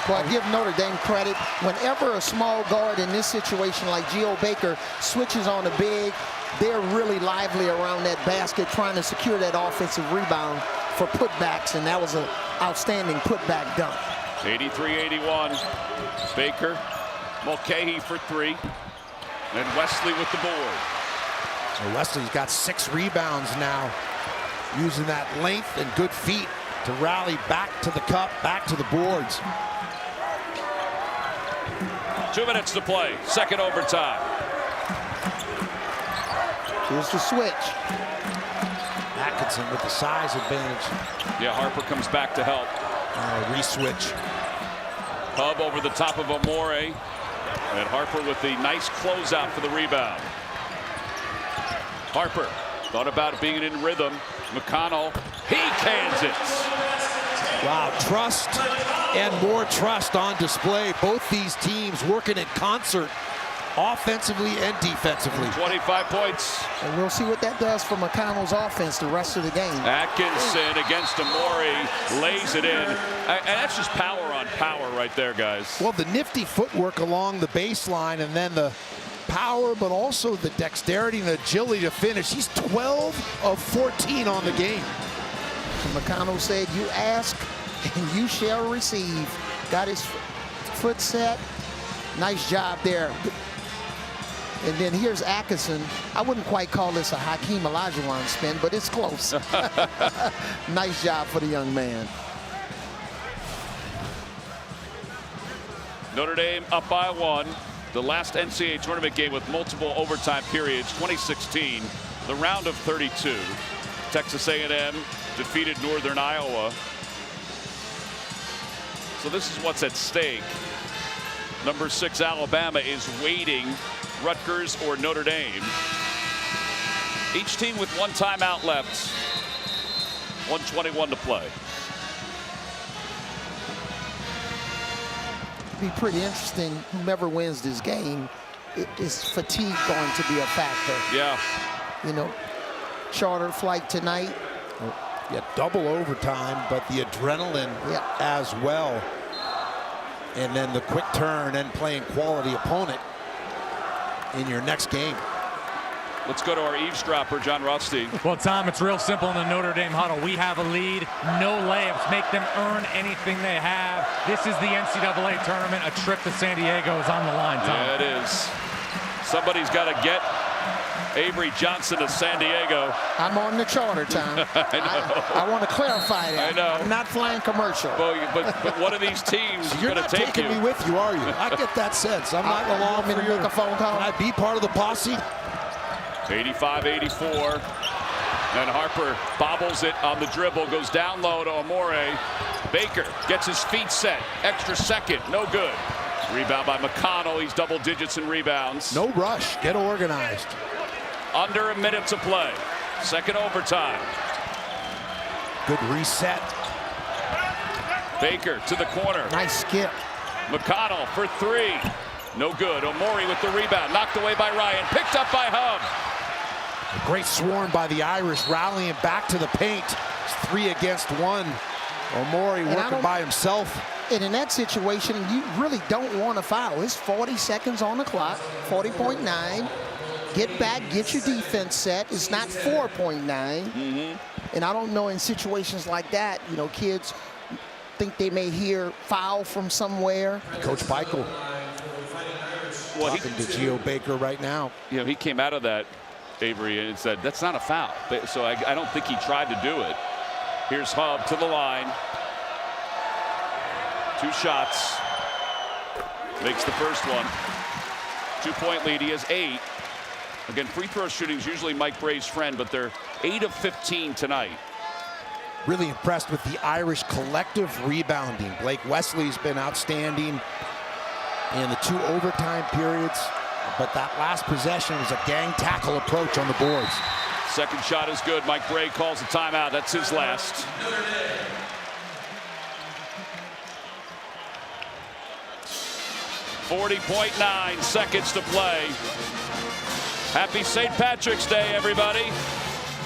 Well, I give Notre Dame credit. Whenever a small guard in this situation like Geo Baker switches on a big, they're really lively around that basket trying to secure that offensive rebound for putbacks, and that was an outstanding putback dunk. 83-81. Baker, Mulcahy for 3. And Wesley with the board. Well, Wesley's got 6 rebounds now, using that length and good feet to rally back to the cup, back to the boards. 2 minutes to play, second overtime. Here's the switch. Atkinson with the size advantage. Yeah, Harper comes back to help. Re-switch. Hub over the top of Omori. And Harper with the nice closeout for the rebound. Harper thought about being in rhythm. McConnell, he cans it. Wow, trust and more trust on display. Both these teams working in concert, offensively and defensively. 25 points. And we'll see what that does for McConnell's offense the rest of the game. Atkinson against Amori, lays it in. And that's just power on power right there, guys. Well, the nifty footwork along the baseline, and then the power, but also the dexterity and agility to finish. He's 12 of 14 on the game. And McConnell said, you ask and you shall receive. Got his foot set. Nice job there. And then here's Atkinson. I wouldn't quite call this a Hakeem Olajuwon spin, but it's close. Nice job for the young man. Notre Dame up by 1. The last NCAA tournament game with multiple overtime periods, 2016, the round of 32. Texas A&M defeated Northern Iowa. So this is what's at stake. Number 6 Alabama is waiting Rutgers or Notre Dame. Each team with 1 timeout left. 1:21 to play. Be pretty interesting. Whomever wins this game, is fatigue going to be a factor? Yeah. You know, charter flight tonight. Yeah, double overtime, but the adrenaline as well. And then the quick turn and playing quality opponent in your next game. Let's go to our eavesdropper, John Rothstein. Well, Tom, it's real simple in the Notre Dame huddle. We have a lead. No layups. Make them earn anything they have. This is the NCAA tournament. A trip to San Diego is on the line, Tom. Yeah, it is. Somebody's got to get Avery Johnson to San Diego. I'm on the charter, Tom. I want to clarify that. I know. I'm not flying commercial. But one of these teams is You're going not to take taking me with you, are you? I get that sense. I'm not along for make a phone call. Can I be part of the posse? 85-84. And Harper bobbles it on the dribble, goes down low to Amore. Baker gets his feet set. Extra second, no good. Rebound by McConnell. He's double digits in rebounds. No rush. Get organized. Under a minute to play. Second overtime. Good reset. Baker to the corner. Nice skip. McConnell for 3. No good. Amore with the rebound. Knocked away by Ryan. Picked up by Hub. A great swarm by the Irish, rallying back to the paint. It's 3 against 1. Amore working by himself. And in that situation, you really don't want to foul. It's 40 seconds on the clock, 40.9. Get back, get your defense set. It's not 4.9. And I don't know, in situations like that, you know, kids think they may hear foul from somewhere. Coach Michael talking to Gio Baker right now. You know, he came out of that, Avery, and said, that's not a foul. So I don't think he tried to do it. Here's Hub to the line. 2 shots. Makes the first one. 2-point lead. He has 8. Again, free throw shooting is usually Mike Bray's friend, but they're 8 of 15 tonight. Really impressed with the Irish collective rebounding. Blake Wesley's been outstanding in the 2 overtime periods, but that last possession was a gang tackle approach on the boards. Second shot is good. Mike Bray calls a timeout. That's his last. .9 seconds to play. Happy St. Patrick's Day, everybody.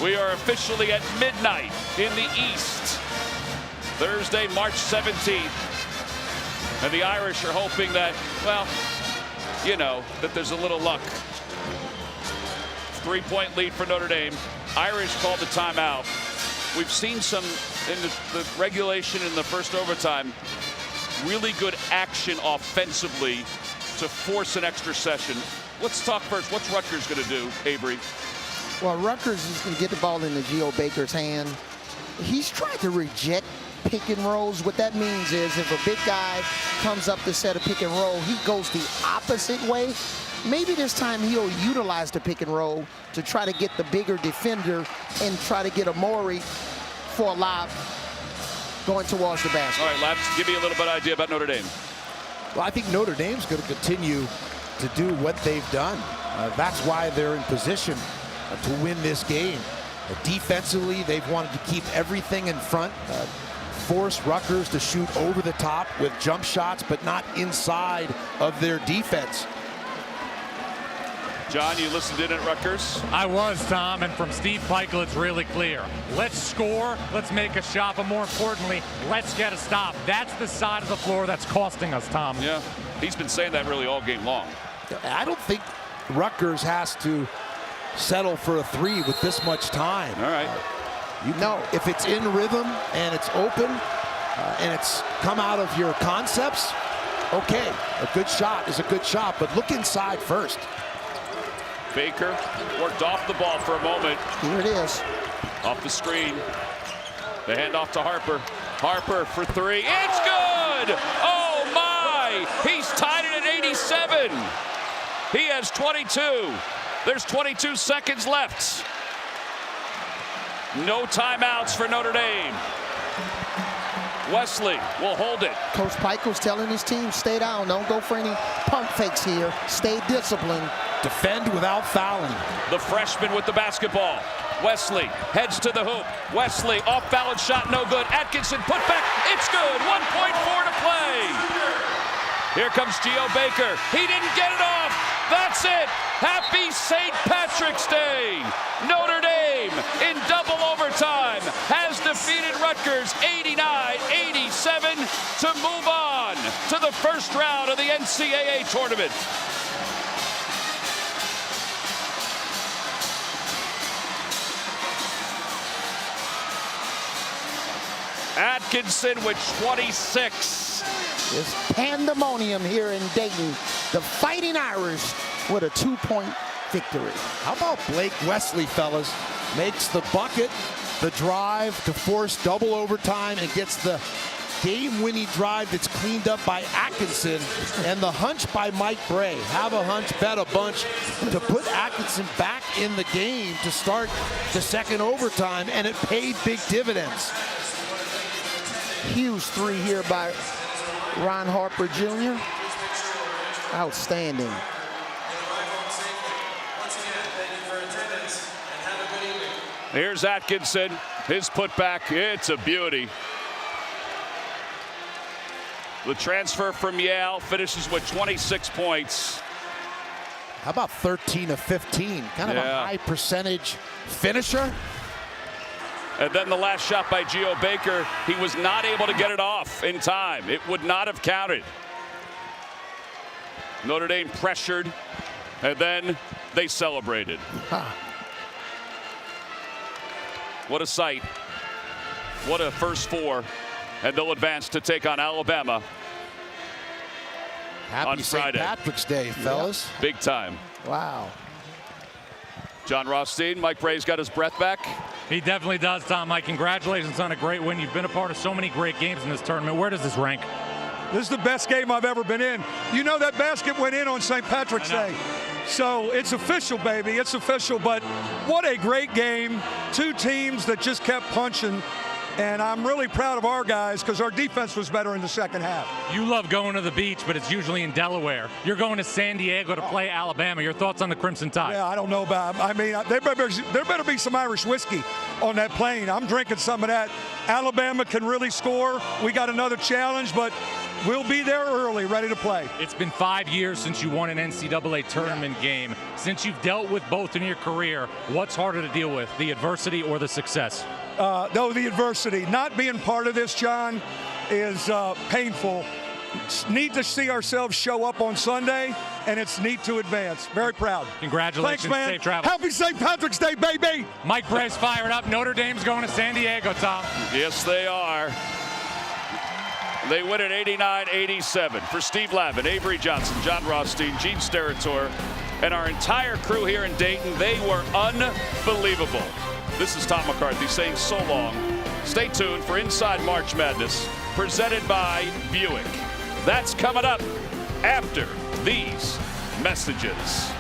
We are officially at midnight in the East. Thursday, March 17th. And the Irish are hoping that, well, you know, that there's a little luck. 3-point lead for Notre Dame. Irish called the timeout. We've seen some in the regulation in the first overtime. Really good action offensively to force an extra session. Let's talk first. What's Rutgers going to do, Avery? Well, Rutgers is going to get the ball into Gio Baker's hand. He's trying to reject pick and rolls. What that means is if a big guy comes up to set a pick and roll, he goes the opposite way. Maybe this time he'll utilize the pick and roll to try to get the bigger defender and try to get Amore for a lob going towards the basket. All right, Laps, give me a little bit of idea about Notre Dame. Well, I think Notre Dame's going to continue to do what they've done. That's why they're in position to win this game. Defensively, they've wanted to keep everything in front. force Rutgers to shoot over the top with jump shots, but not inside of their defense. John, you listened in at Rutgers? I was, Tom, and from Steve Peichel, it's really clear. Let's score, let's make a shot, but more importantly, let's get a stop. That's the side of the floor that's costing us, Tom. Yeah, he's been saying that really all game long. I don't think Rutgers has to settle for a three with this much time. All right. You know, if it's in rhythm and it's open and it's come out of your concepts, okay, a good shot is a good shot, but look inside first. Baker worked off the ball for a moment. Here it is. Off the screen. The handoff to Harper. Harper for three. It's good! Oh my! He's tied it at 87. He has 22. There's 22 seconds left. No timeouts for Notre Dame. Wesley will hold it. Coach Peichel's telling his team, stay down. Don't go for any pump fakes here. Stay disciplined. Defend without fouling. The freshman with the basketball. Wesley heads to the hoop. Wesley off balance shot, no good. Atkinson put back. It's good. 1.4 to play. Here comes Geo Baker. He didn't get it off. That's it. Happy St. Patrick's Day. Notre Dame in double overtime has defeated Rutgers 89-87 to move on to the first round of the NCAA tournament. Atkinson with 26. It's pandemonium here in Dayton. The Fighting Irish with a 2-point victory. How about Blake Wesley, fellas? Makes the bucket, the drive to force double overtime, and gets the game-winning drive that's cleaned up by Atkinson, and the hunch by Mike Bray. Have a hunch, bet a bunch to put Atkinson back in the game to start the second overtime, and it paid big dividends. Huge three here by Ron Harper Jr. Outstanding. Here's Atkinson, his putback. It's a beauty. The transfer from Yale finishes with 26 points. How about 13 of 15? Kind of a high percentage finisher. And then the last shot by Geo Baker, he was not able to get it off in time. It would not have counted. Notre Dame pressured, and then they celebrated. What a sight. What a first four. And they'll advance to take on Alabama Happy St. Patrick's Day, fellas. Yeah. Big time. Wow. John Rothstein, Mike Bray's got his breath back. He definitely does, Tom. Mike, congratulations on a great win. You've been a part of so many great games in this tournament. Where does this rank? This is the best game I've ever been in. You know that basket went in on St. Patrick's Day. So it's official, baby. It's official. But what a great game. Two teams that just kept punching. And I'm really proud of our guys because our defense was better in the second half. You love going to the beach, but it's usually in Delaware. You're going to San Diego to play Alabama. Your thoughts on the Crimson Tide? Yeah, I don't know about. I mean, there better be some Irish whiskey on that plane. I'm drinking some of that. Alabama can really score. We got another challenge, but we'll be there early, ready to play. It's been 5 years since you won an NCAA tournament game. Since you've dealt with both in your career, what's harder to deal with, the adversity or the success? No, the adversity. Not being part of this, John, is painful. It's neat to see ourselves show up on Sunday, and it's neat to advance. Very proud. Congratulations. Thanks, man. Safe travel. Happy St. Patrick's Day, baby. Mike Bray's fired up. Notre Dame's going to San Diego, Tom. Yes, they are. They win at 89-87. For Steve Lavin, Avery Johnson, John Rothstein, Gene Steratore, and our entire crew here in Dayton, they were unbelievable. This is Tom McCarthy saying so long. Stay tuned for Inside March Madness, presented by Buick. That's coming up after these messages.